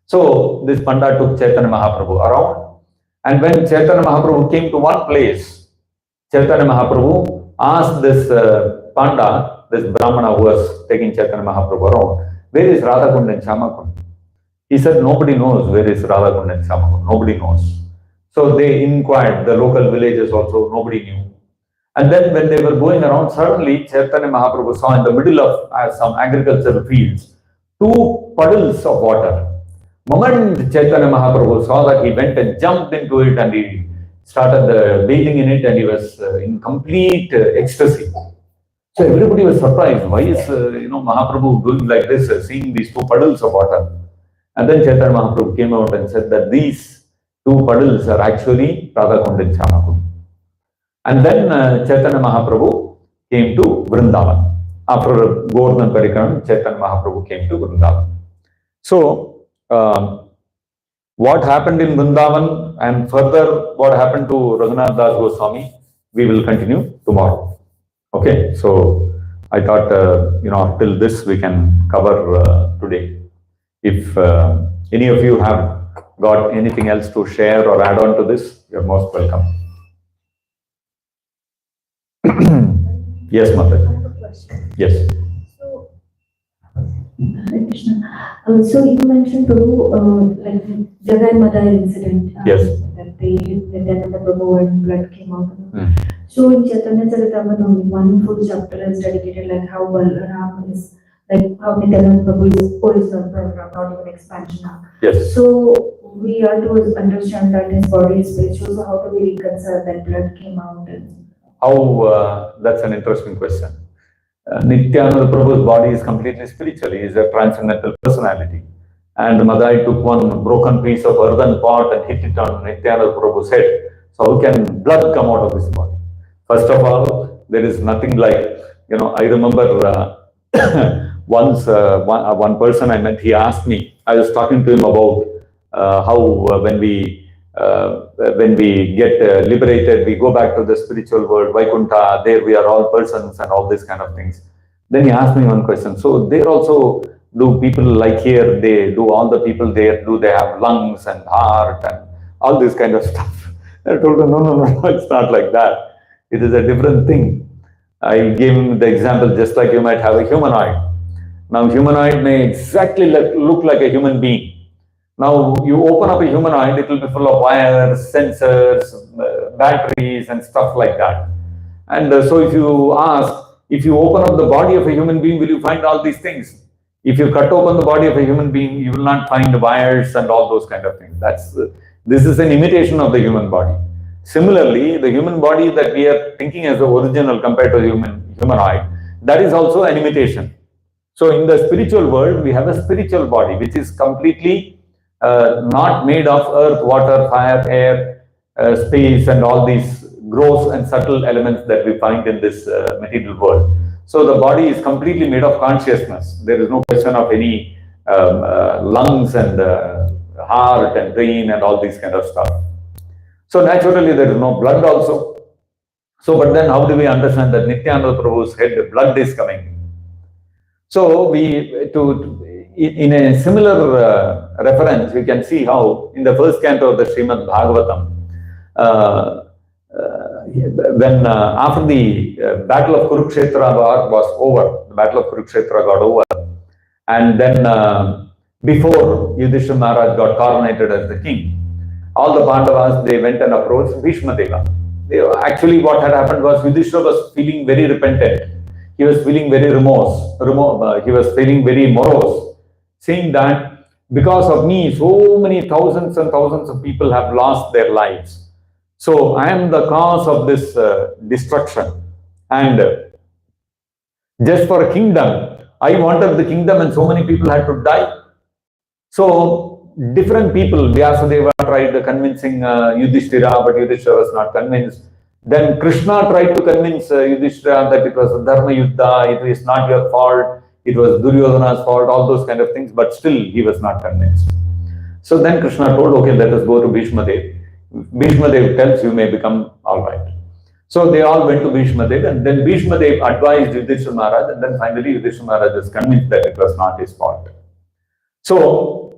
So this panda took Chaitanya Mahaprabhu around, and when Chaitanya Mahaprabhu came to one place, Chaitanya Mahaprabhu asked this panda, this Brahmana who was taking Chaitanya Mahaprabhu around, where is Radha Kund and Shyamakund? He said, nobody knows where is Radha Kund and Shyamakund, nobody knows. So they inquired, the local villages also, nobody knew. And then when they were going around, suddenly Chaitanya Mahaprabhu saw in the middle of some agricultural fields, 2 puddles of water. The moment Chaitanya Mahaprabhu saw that, he went and jumped into it, and he started bathing in it, and he was in complete ecstasy. So everybody was surprised. Why is Mahaprabhu doing like this, seeing these 2 puddles of water? And then Chaitanya Mahaprabhu came out and said that these 2 puddles are actually Radha Kund and Shyamakund. And then Chaitanya Mahaprabhu came to Vrindavan. After Govardhan Parikram, Chaitanya Mahaprabhu came to Vrindavan. So what happened in Vrindavan and further what happened to Raghunath Das Goswami, we will continue tomorrow. Okay, so I thought, till this we can cover today. If any of you have got anything else to share or add on to this, you're most welcome. Yes, Mother. Yes. So, Hare Krishna. So you mentioned Prabhu, like Jagai Madai incident. Yes. That the Prabhu and blood came out. So in Chaitanya Charitamrita, one full chapter is dedicated, like how Balaram is, like how Nityananda Prabhu is original program, not even expansion now. Yes. So we are to understand that his body is spiritual. So how do we reconcile that blood came out? How? That's an interesting question. Nityananda Prabhu's body is completely spiritual. He is a transcendental personality. And Madai took one broken piece of earthen pot and hit it on Nityananda Prabhu's head. So how can blood come out of his body? First of all, there is nothing like, I remember once one person I met, he asked me, I was talking to him about how when we get liberated, we go back to the spiritual world, Vaikuntha, there we are all persons and all these kind of things. Then he asked me one question. So there also, do people like here, do all the people there, do they have lungs and heart and all this kind of stuff? I told him, no, it's not like that. It is a different thing. I gave him the example, just like you might have a humanoid. Now, humanoid may exactly look like a human being. Now, you open up a humanoid, it will be full of wires, sensors, batteries, and stuff like that. And so if you ask, if you open up the body of a human being, will you find all these things? If you cut open the body of a human being, you will not find wires and all those kind of things. This is an imitation of the human body. Similarly, the human body that we are thinking as the original compared to humanoid, that is also an imitation. So in the spiritual world, we have a spiritual body, which is completely not made of earth, water, fire, air, space, and all these gross and subtle elements that we find in this material world. So the body is completely made of consciousness. There is no question of any lungs and heart and brain and all these kind of stuff. So naturally there is no blood also. So, but then how do we understand that Nityananda Prabhu's head blood is coming? So in a similar reference, we can see how in the first canto of the Srimad Bhagavatam, when after the battle of Kurukshetra was over, the battle of Kurukshetra got over, and then before Yudhishthira Maharaj got coronated as the king, all the Pandavas, they went and approached Bhishma Deva. Actually, what had happened was Yudhishthira was feeling very repentant. He was feeling very he was feeling very morose, saying that because of me, so many thousands and thousands of people have lost their lives. So I am the cause of this destruction. And just for a kingdom, I wanted the kingdom and so many people had to die. So different people, Vyasadeva tried convincing Yudhishthira, but Yudhishthira was not convinced. Then Krishna tried to convince Yudhishthira that it was a Dharma Yuddha, it is not your fault, it was Duryodhana's fault, all those kind of things, but still he was not convinced. So then Krishna told, okay, let us go to Bhishma Dev. Bhishma Dev tells you may become alright. So they all went to Bhishma Dev, and then Bhishma Dev advised Yudhishthira Maharaj, and then finally Yudhishthira Maharaj was convinced that it was not his fault. So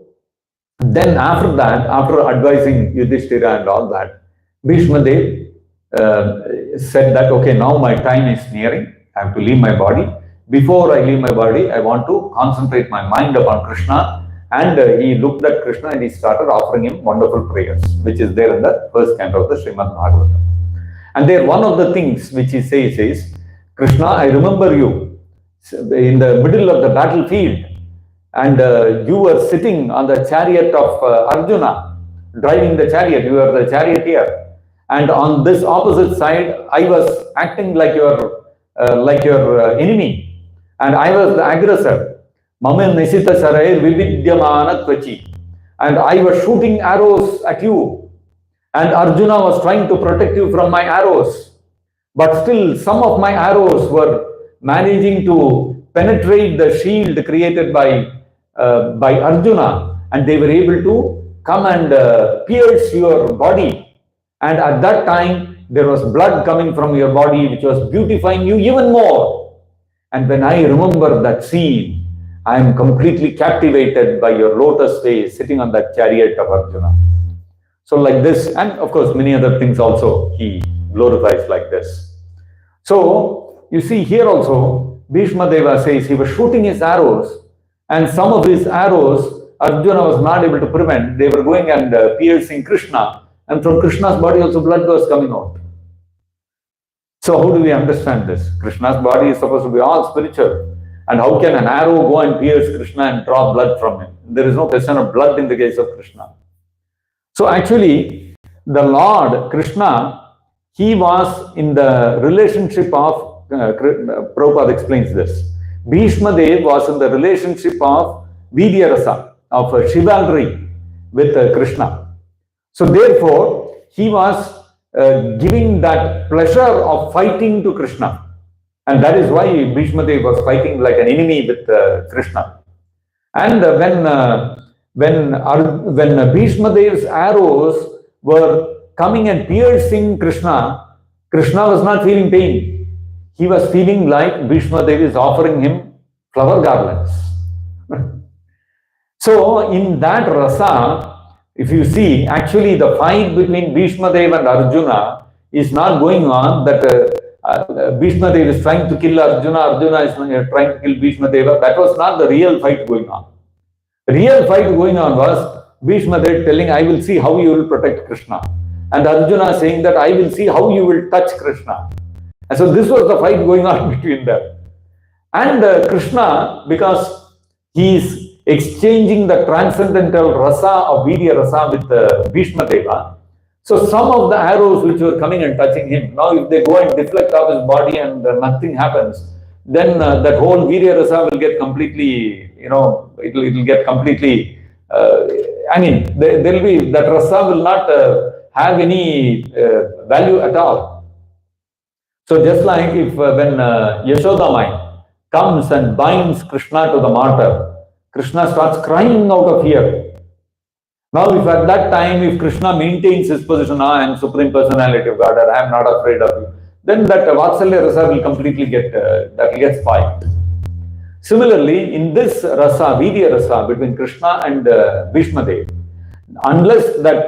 then after that, after advising Yudhishthira and all that, Bhishma Dev said that, okay, now my time is nearing, I have to leave my body. Before I leave my body, I want to concentrate my mind upon Krishna. And he looked at Krishna and he started offering him wonderful prayers, which is there in the first canto of the Srimad Bhagavatam. And there one of the things which he says is, Krishna, I remember you in the middle of the battlefield, and you were sitting on the chariot of Arjuna, driving the chariot, you were the charioteer. And on this opposite side, I was acting like your enemy, and I was the aggressor. Mame nisita sarai vividyamana tvachi. And I was shooting arrows at you, and Arjuna was trying to protect you from my arrows. But still, some of my arrows were managing to penetrate the shield created by Arjuna, and they were able to come and pierce your body. And at that time, there was blood coming from your body, which was beautifying you even more. And when I remember that scene, I am completely captivated by your lotus face sitting on that chariot of Arjuna. So like this, and of course, many other things also, he glorifies like this. So, you see here also, Bhishma Deva says he was shooting his arrows, and some of his arrows, Arjuna was not able to prevent. They were going and piercing Krishna. And from Krishna's body also blood was coming out. So how do we understand this? Krishna's body is supposed to be all spiritual. And how can an arrow go and pierce Krishna and draw blood from him? There is no question of blood in the case of Krishna. So actually, the Lord Krishna, he was in the relationship of, Prabhupada explains this. Bhishma Dev was in the relationship of Vidya Rasa, of chivalry with Krishna. So therefore, he was giving that pleasure of fighting to Krishna. And that is why Bhishma Dev was fighting like an enemy with Krishna. And when Bhishma Dev's arrows were coming and piercing Krishna, Krishna was not feeling pain. He was feeling like Bhishma Dev is offering him flower garlands. So in that rasa, if you see, actually the fight between Bhishma Dev and Arjuna is not going on that Bhishma Dev is trying to kill Arjuna, Arjuna is trying to kill Bhishma Deva. That was not the real fight going on. The real fight going on was Bhishma Dev telling, I will see how you will protect Krishna. And Arjuna saying that I will see how you will touch Krishna. And so this was the fight going on between them. And Krishna, because he is exchanging the transcendental rasa of Vidya Rasa with Bhishma Deva. So some of the arrows which were coming and touching him, now if they go and deflect off his body and nothing happens, then that whole Vidya Rasa will get completely, it will get completely, there will be, that rasa will not have any value at all. So just like if when Yashoda Mai comes and binds Krishna to the martyr, Krishna starts crying out of fear. Now, if at that time, if Krishna maintains his position, I am Supreme Personality of God, I am not afraid of you, then that Vatsalya Rasa will completely get spoiled. Similarly, in this Rasa, Vidya Rasa, between Krishna and Bhishma Dev, unless that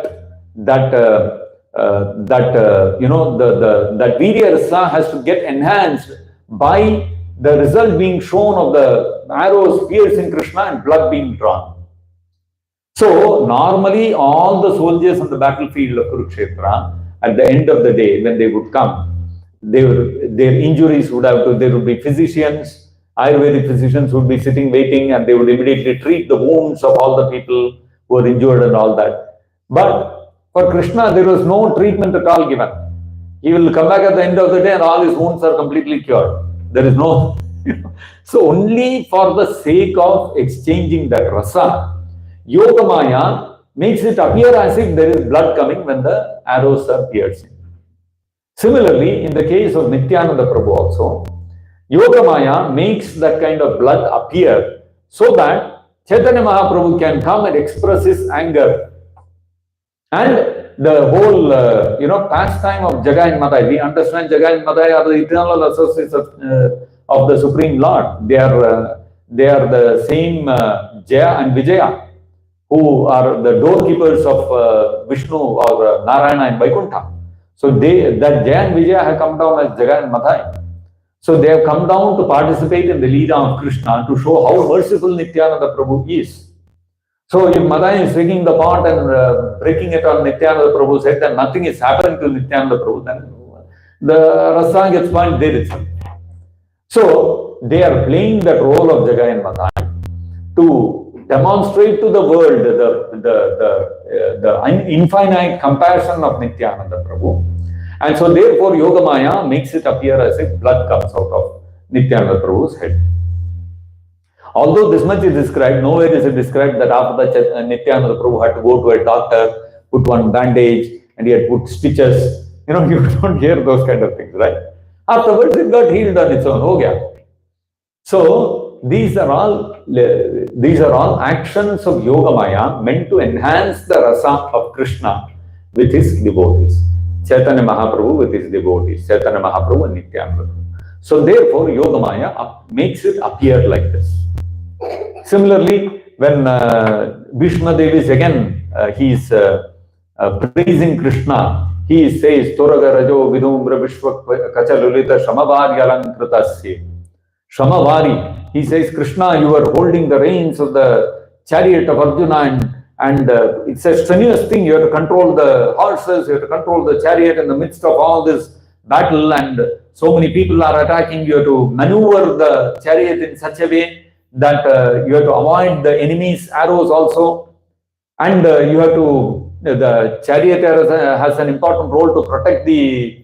Vidya Rasa has to get enhanced by the result being shown of the arrows piercing Krishna and blood being drawn. So, normally all the soldiers on the battlefield of Kurukshetra, at the end of the day, when they would come, their injuries would there would be physicians, Ayurvedic physicians would be sitting waiting, and they would immediately treat the wounds of all the people who were injured and all that. But for Krishna, there was no treatment at all given. He will come back at the end of the day and all his wounds are completely cured. There is no... So only for the sake of exchanging that rasa, Yogamaya makes it appear as if there is blood coming when the arrows are piercing. Similarly, in the case of Nityananda Prabhu also, Yogamaya makes that kind of blood appear so that Chaitanya Mahaprabhu can come and express his anger. And the whole, pastime of Jagai and Madai. We understand Jagai and Madai are the eternal associates of the Supreme Lord. They are the same Jaya and Vijaya, who are the doorkeepers of Vishnu or Narayana and Vaikuntha. So that Jaya and Vijaya have come down as Jagai and Madai. So they have come down to participate in the Leela of Krishna to show how merciful Nityananda Prabhu is. So if Madai is taking the pot and breaking it on Nityananda Prabhu's head and nothing is happening to Nityananda Prabhu, then the rasa gets spoiled there itself. So they are playing that role of Jagai and Madai to demonstrate to the world the infinite compassion of Nityananda Prabhu. And so therefore Yogamaya makes it appear as if blood comes out of Nityananda Prabhu's head. Although this much is described, nowhere is it described that after that Nityananda Prabhu had to go to a doctor, put one bandage, and he had put stitches. You don't hear those kind of things, right? Afterwards, it got healed on its own. Ho gaya. So these are all actions of Yogamaya meant to enhance the rasa of Krishna with his devotees. Chaitanya Mahaprabhu with his devotees, Chaitanya Mahaprabhu and Nityananda Prabhu. So therefore, Yogamaya makes it appear like this. Similarly, when Bhishma Dev is again, he is praising Krishna, he says, Toraga Rajo Vidumbra Vishwa Kachalulita Shamavari Alankritasya. Shamavari, he says, Krishna, you are holding the reins of the chariot of Arjuna, and it's a strenuous thing. You have to control the horses, you have to control the chariot in the midst of all this battle, and so many people are attacking. You have to maneuver the chariot in such a way that you have to avoid the enemy's arrows also, and you have to, the chariot has an important role to protect the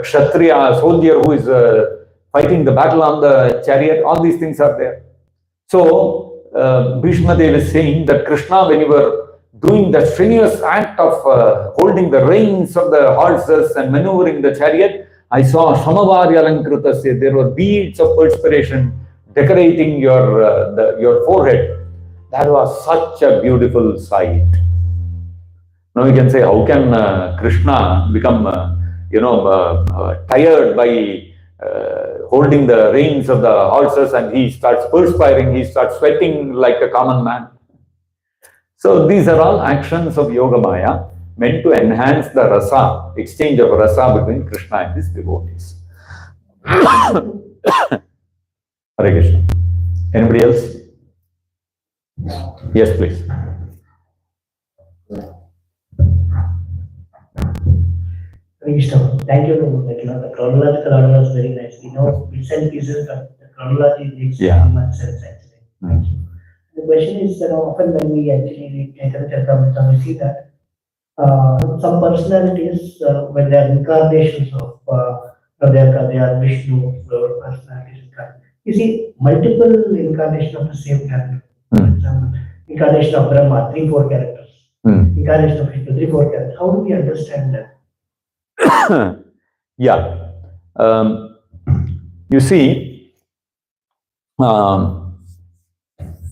Kshatriya soldier who is fighting the battle on the chariot. All these things are there. So Bhishma Dev is saying that Krishna, when you were doing the strenuous act of holding the reins of the horses and maneuvering the chariot, I saw Shamavari Alankritasya. There were beads of perspiration decorating your forehead. That was such a beautiful sight. Now you can say, how can Krishna become, tired by holding the reins of the horses, and he starts perspiring, he starts sweating like a common man. So these are all actions of Yogamaya meant to enhance the rasa, exchange of rasa between Krishna and his devotees. Hare Krishna. Anybody else? Yes, please. Thank you. The chronological order was very nice. Bits and pieces, but the chronology makes very much sense actually. The question is, often when we actually read Chaitanya Charitamrita, we see that some personalities, when they are incarnations of they are Vishnu, personalities, you see multiple incarnations of the same character. For example, incarnation of Brahma, 3-4 characters. Incarnation of Vishnu, 3-4 characters. How do we understand that? Yeah. You see,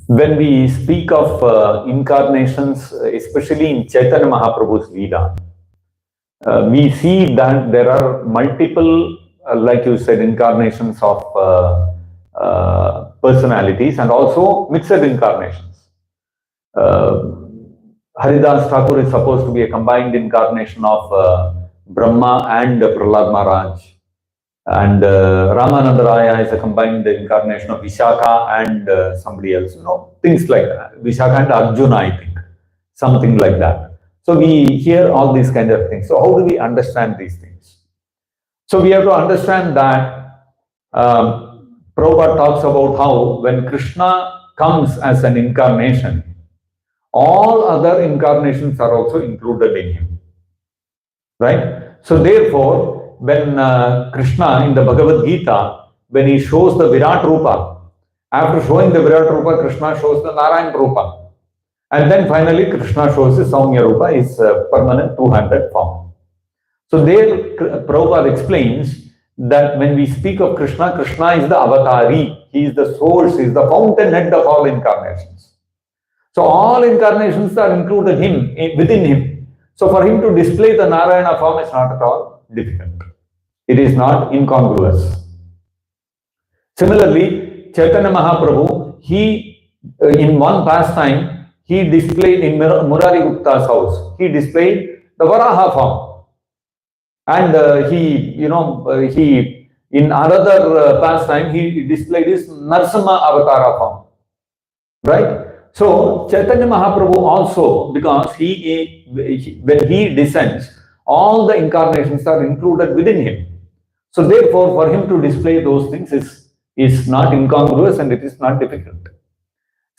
when we speak of incarnations, especially in Chaitanya Mahaprabhu's Leela, we see that there are multiple, like you said, incarnations of personalities and also mixed incarnations. Haridas Thakur is supposed to be a combined incarnation of Brahma and Prahlad Maharaj. And Ramananda Raya is a combined incarnation of Vishaka and somebody else, things like that. Vishaka and Arjuna, I think, something like that. So we hear all these kind of things. So how do we understand these things? So we have to understand that Prabhupada talks about how when Krishna comes as an incarnation, all other incarnations are also included in him. Right? So therefore, when Krishna in the Bhagavad Gita, when he shows the Virat Rupa, after showing the Virat Rupa, Krishna shows the Narayan Rupa. And then finally Krishna shows his Saumya Rupa, his permanent two-handed form. So there Prabhupada explains that when we speak of Krishna, Krishna is the avatari. He is the source, he is the fountainhead of all incarnations. So all incarnations are included within him. So for him to display the Narayana form is not at all difficult. It is not incongruous. Similarly, Chaitanya Mahaprabhu, he in one pastime, he displayed in Murari Gupta's house, he displayed the Varaha form. And he in another pastime, he displayed his Narsimha Avatara form. Right? So, Chaitanya Mahaprabhu also, because when he descends, all the incarnations are included within him. So therefore, for him to display those things is not incongruous and it is not difficult.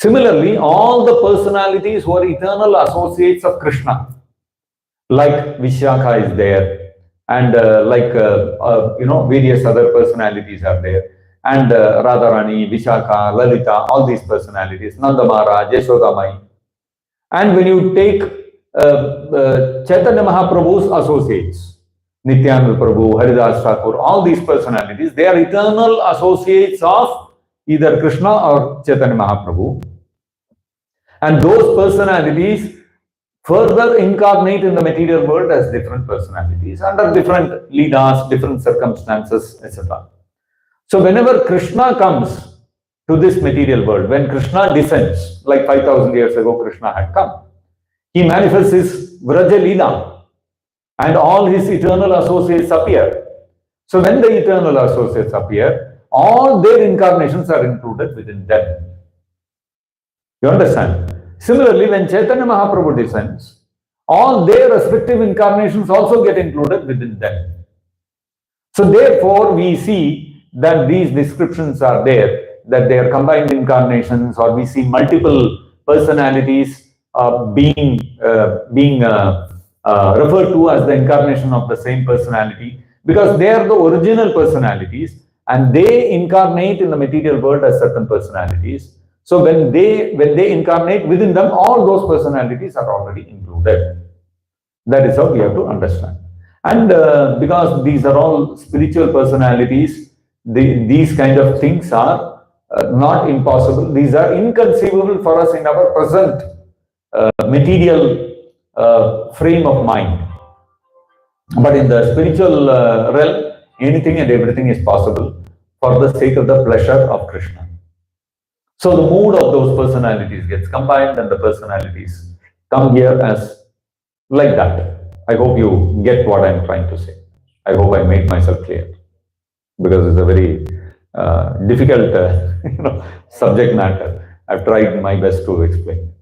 Similarly, all the personalities who are eternal associates of Krishna, like Vishakha is there, and various other personalities are there, and Radharani, Vishakha, Lalita, all these personalities, Nanda Maharaj, Yashoda Mai. And when you take Chaitanya Mahaprabhu's associates, Nityananda Prabhu, Haridas Thakur, all these personalities, they are eternal associates of either Krishna or Chaitanya Mahaprabhu. And those personalities further incarnate in the material world as different personalities, under different leelas, different circumstances, etc. So whenever Krishna comes to this material world, when Krishna descends, like 5,000 years ago Krishna had come, he manifests his Vraja Leela, and all his eternal associates appear. So when the eternal associates appear, all their incarnations are included within them. You understand? Similarly, when Chaitanya Mahaprabhu descends, all their respective incarnations also get included within them. So therefore, we see that these descriptions are there, that they are combined incarnations, or we see multiple personalities being referred to as the incarnation of the same personality, because they are the original personalities and they incarnate in the material world as certain personalities. So when they incarnate within them, all those personalities are already included. That is how we have to understand. And because these are all spiritual personalities, these kind of things are not impossible. These are inconceivable for us in our present material frame of mind. But in the spiritual realm, anything and everything is possible for the sake of the pleasure of Krishna. So the mood of those personalities gets combined and the personalities come here as like that. I hope you get what I'm trying to say. I hope I made myself clear, because it's a very difficult subject matter. I've tried my best to explain it.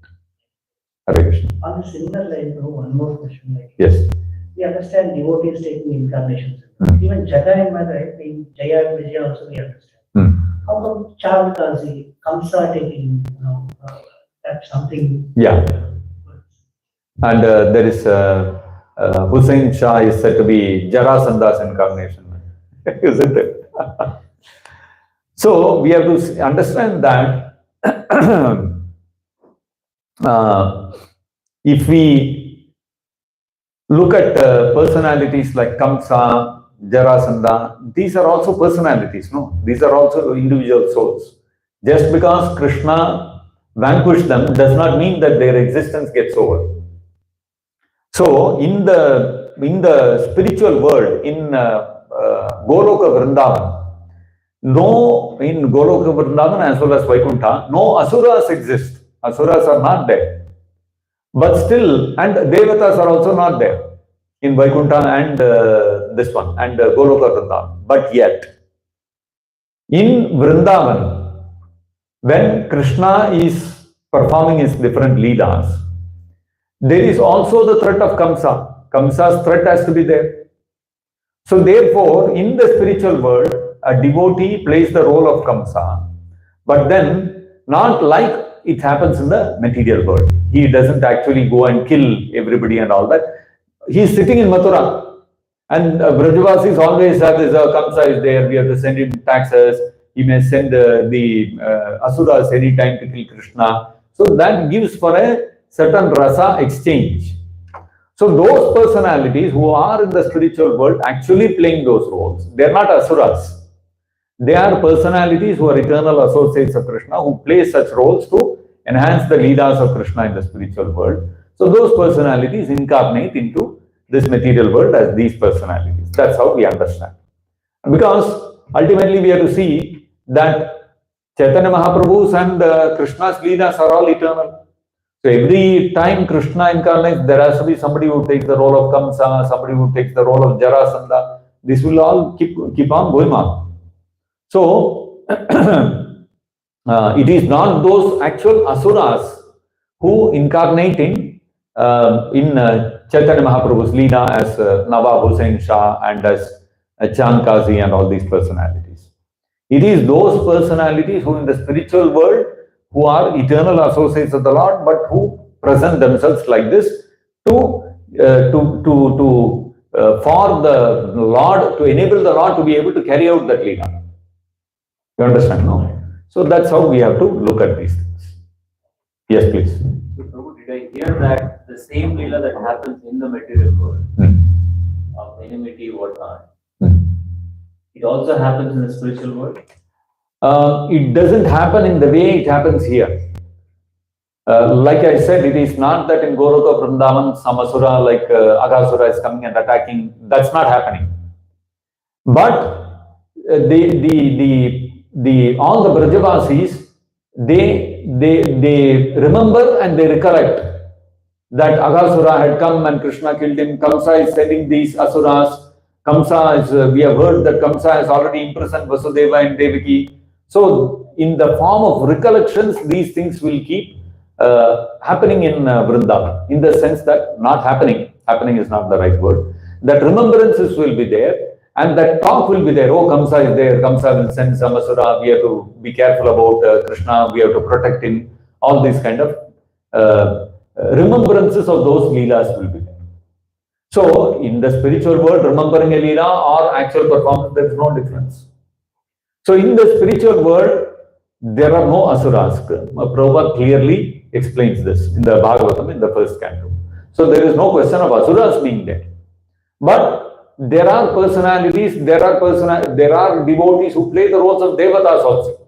Hare Krishna. On a similar line, one more question. Yes. We understand devotees taking incarnations. Even Jaga and Madhai, in Jaya and Vijaya also we understand. How about Chavkazi, Kamsa taking, that's something. Yeah. And there is Hussain Shah is said to be Jarasanda's incarnation, isn't it? So we have to understand that if we look at personalities like Kamsa, Jarasandha, these are also personalities, no? These are also individual souls. Just because Krishna vanquish them does not mean that their existence gets over. So in the spiritual world, in Goloka Vrindavan, in Goloka Vrindavan as well as Vaikuntha, no asuras exist. Asuras are not there. But still, and Devatas are also not there in Vaikuntha and this one, and Goloka Vrindavan. But yet, in Vrindavan, when Krishna is performing his different leelas, there is also the threat of Kamsa. Kamsa's threat has to be there. So therefore, in the spiritual world, a devotee plays the role of Kamsa, but then not like it happens in the material world. He doesn't actually go and kill everybody and all that. He is sitting in Mathura, and Brajavasis always have this, Kamsa is there, we have to send him taxes, he may send the Asuras anytime to kill Krishna. So that gives for a certain rasa exchange. So those personalities who are in the spiritual world actually playing those roles, they are not Asuras. They are personalities who are eternal associates of Krishna, who play such roles to enhance the leelas of Krishna in the spiritual world. So those personalities incarnate into this material world as these personalities. That's how we understand. Because ultimately we have to see that Chaitanya Mahaprabhu's and Krishna's leelas are all eternal. So every time Krishna incarnates, there has to be somebody who takes the role of Kamsa, somebody who takes the role of Jarasandha. This will all keep on going on. So it is not those actual asuras who incarnate in Chaitanya Mahaprabhu's Leela as Nawab Hussain Shah and as Chankazi and all these personalities. It is those personalities who in the spiritual world who are eternal associates of the Lord, but who present themselves like this for the Lord, to enable the Lord to be able to carry out that Leela. You understand now? So that's how we have to look at these things. Yes, please. So, Prabhu, did I hear that the same Leela that happens in the material world of enmity, whatnot, it also happens in the spiritual world? It doesn't happen in the way it happens here. Like I said, it is not that in Goloka Vrindavan, some asura like Aghasura is coming and attacking. That's not happening. But all the Brajavasis, they remember and they recollect that Aghasura had come and Krishna killed him. Kamsa is sending these asuras. Kamsa is, we have heard that Kamsa has already imprisoned Vasudeva and Devaki. So in the form of recollections, these things will keep happening in Vrindavan, in the sense that not happening is not the right word, that remembrances will be there. And that talk will be there. Oh, Kamsa is there. Kamsa will send some asura. We have to be careful about Krishna. We have to protect him. All these kind of remembrances of those leelas will be there. So, in the spiritual world, remembering a leela or actual performance, there is no difference. So, in the spiritual world, there are no asuras. Prabhupada clearly explains this in the Bhagavatam in the first canto. So, there is no question of asuras being there. But there are personalities, there are devotees who play the roles of devatas also.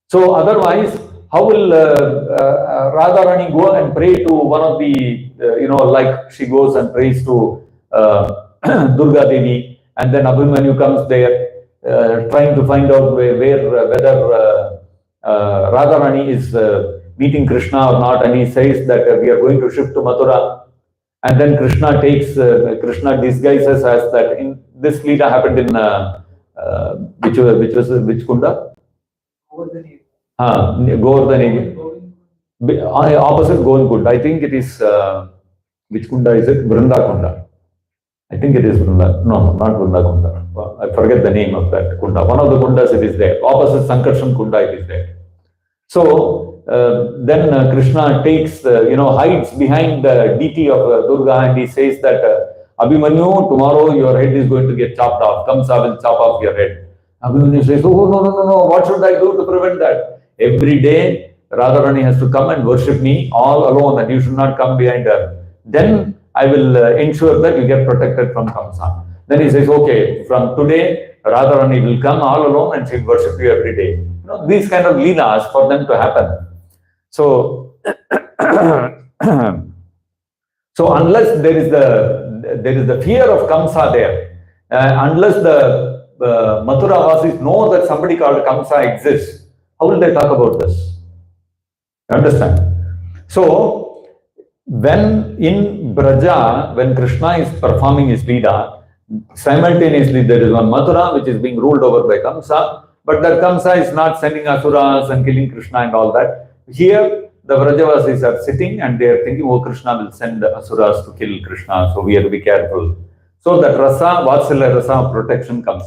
So otherwise, how will Radharani go and pray to one of the, like she goes and prays to Durga Devi, and then Abhimanyu comes there trying to find out whether Radharani is meeting Krishna or not, and he says that we are going to shift to Mathura. And then Krishna Krishna disguises as that. In this Leela happened in which Kunda? Govardhani. Opposite Govind Kunda. I think it is which Kunda is it? Vrinda Kunda. I think it is Vrinda. No, not Vrinda Kunda. Well, I forget the name of that Kunda. One of the Kundas it is there. Opposite Sankarshan Kunda it is there. So then Krishna takes, hides behind the deity of Durga, and he says that Abhimanyu, tomorrow your head is going to get chopped off. Kamsa will chop off your head. Abhimanyu says, oh, no, what should I do to prevent that? Every day, Radharani has to come and worship me all alone, and you should not come behind her. Then I will ensure that you get protected from Kamsa. Then he says, okay, from today, Radharani will come all alone and she'll worship you every day. These kind of leelas for them to happen. So, so unless there is the fear of Kamsa there, unless the Mathura Vasis know that somebody called Kamsa exists, how will they talk about this? Understand? So, when in Braja, when Krishna is performing his Leela, simultaneously there is one Mathura which is being ruled over by Kamsa, but that Kamsa is not sending asuras and killing Krishna and all that. Here, the Vrajavasis are sitting and they are thinking, oh, Krishna will send asuras to kill Krishna, so we have to be careful. So that rasa, Vatsalya rasa of protection comes.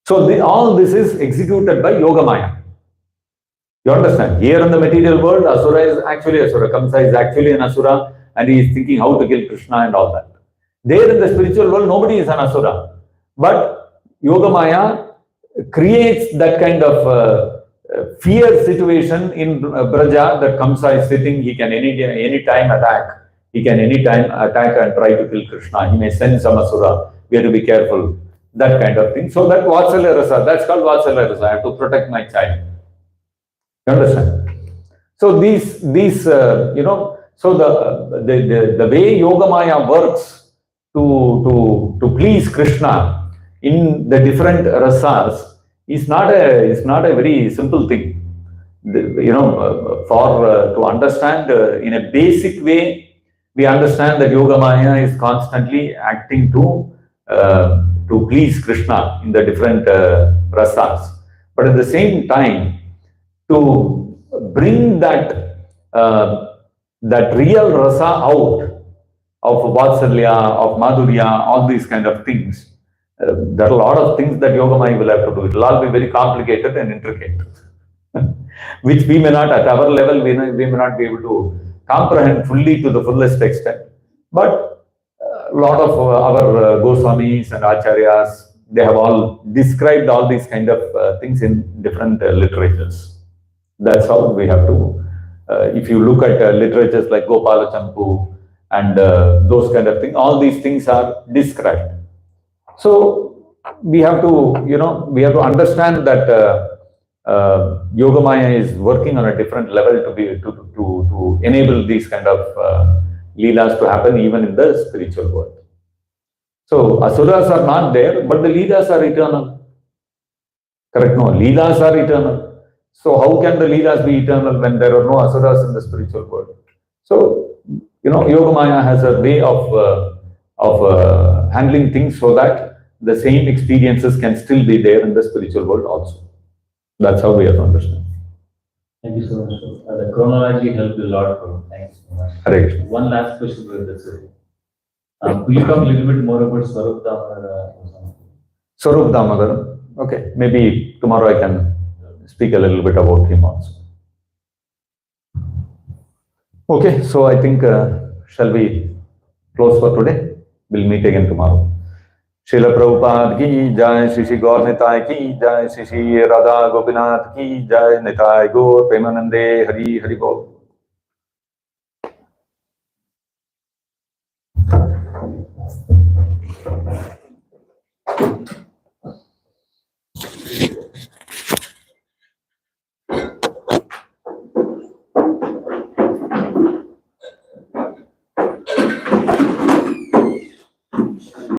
So all this is executed by Yogamaya. You understand? Here in the material world, Asura is actually Asura. Kamsa is actually an Asura and he is thinking how to kill Krishna and all that. There in the spiritual world, nobody is an Asura. But Yogamaya creates that kind of fear situation in Braja that Kamsa is sitting, he can any time attack. He can anytime attack and try to kill Krishna. He may send some Asura. We have to be careful. That kind of thing. So that Vatsalya rasa, that's called Vatsalya rasa. I have to protect my child. You understand? So these so the way Yogamaya works to please Krishna in the different rasas is not a very simple thing. To understand in a basic way, we understand that Yogamaya is constantly acting to please Krishna in the different rasas. But at the same time, to bring that real rasa out of Vatsalya, of Madhurya, all these kind of things, there are a lot of things that Yogamaya will have to do. It will all be very complicated and intricate, which we may not, at our level, we may not be able to comprehend fully to the fullest extent. But a lot of our Goswamis and Acharyas, they have all described all these kind of things in different literatures. That's how we have to, if you look at literatures like Gopala Champu and those kind of things, all these things are described. So we have to, understand that Yogamaya is working on a different level to enable these kind of leelas to happen even in the spiritual world. So asuras are not there, but the leelas are eternal. Correct? No, leelas are eternal. So how can the leelas be eternal when there are no asuras in the spiritual world? So, Yogamaya has a way of handling things so that the same experiences can still be there in the spiritual world also. That's how we have to understand. Thank you so much. The chronology helped a lot. Thanks so much. Right. One last question with this. Could you talk a little bit more about Swarup Damodar? Swarup Damodar. Okay, maybe tomorrow I can speak a little bit about him also. Okay, so I think, shall we close for today? We'll meet again tomorrow. Srila Prabhupada ki jai, Shri Gaur Nitai ki jai, Shri Radha Gopinath ki jai, Nitai Gaur Premanande Hari Hari Bol.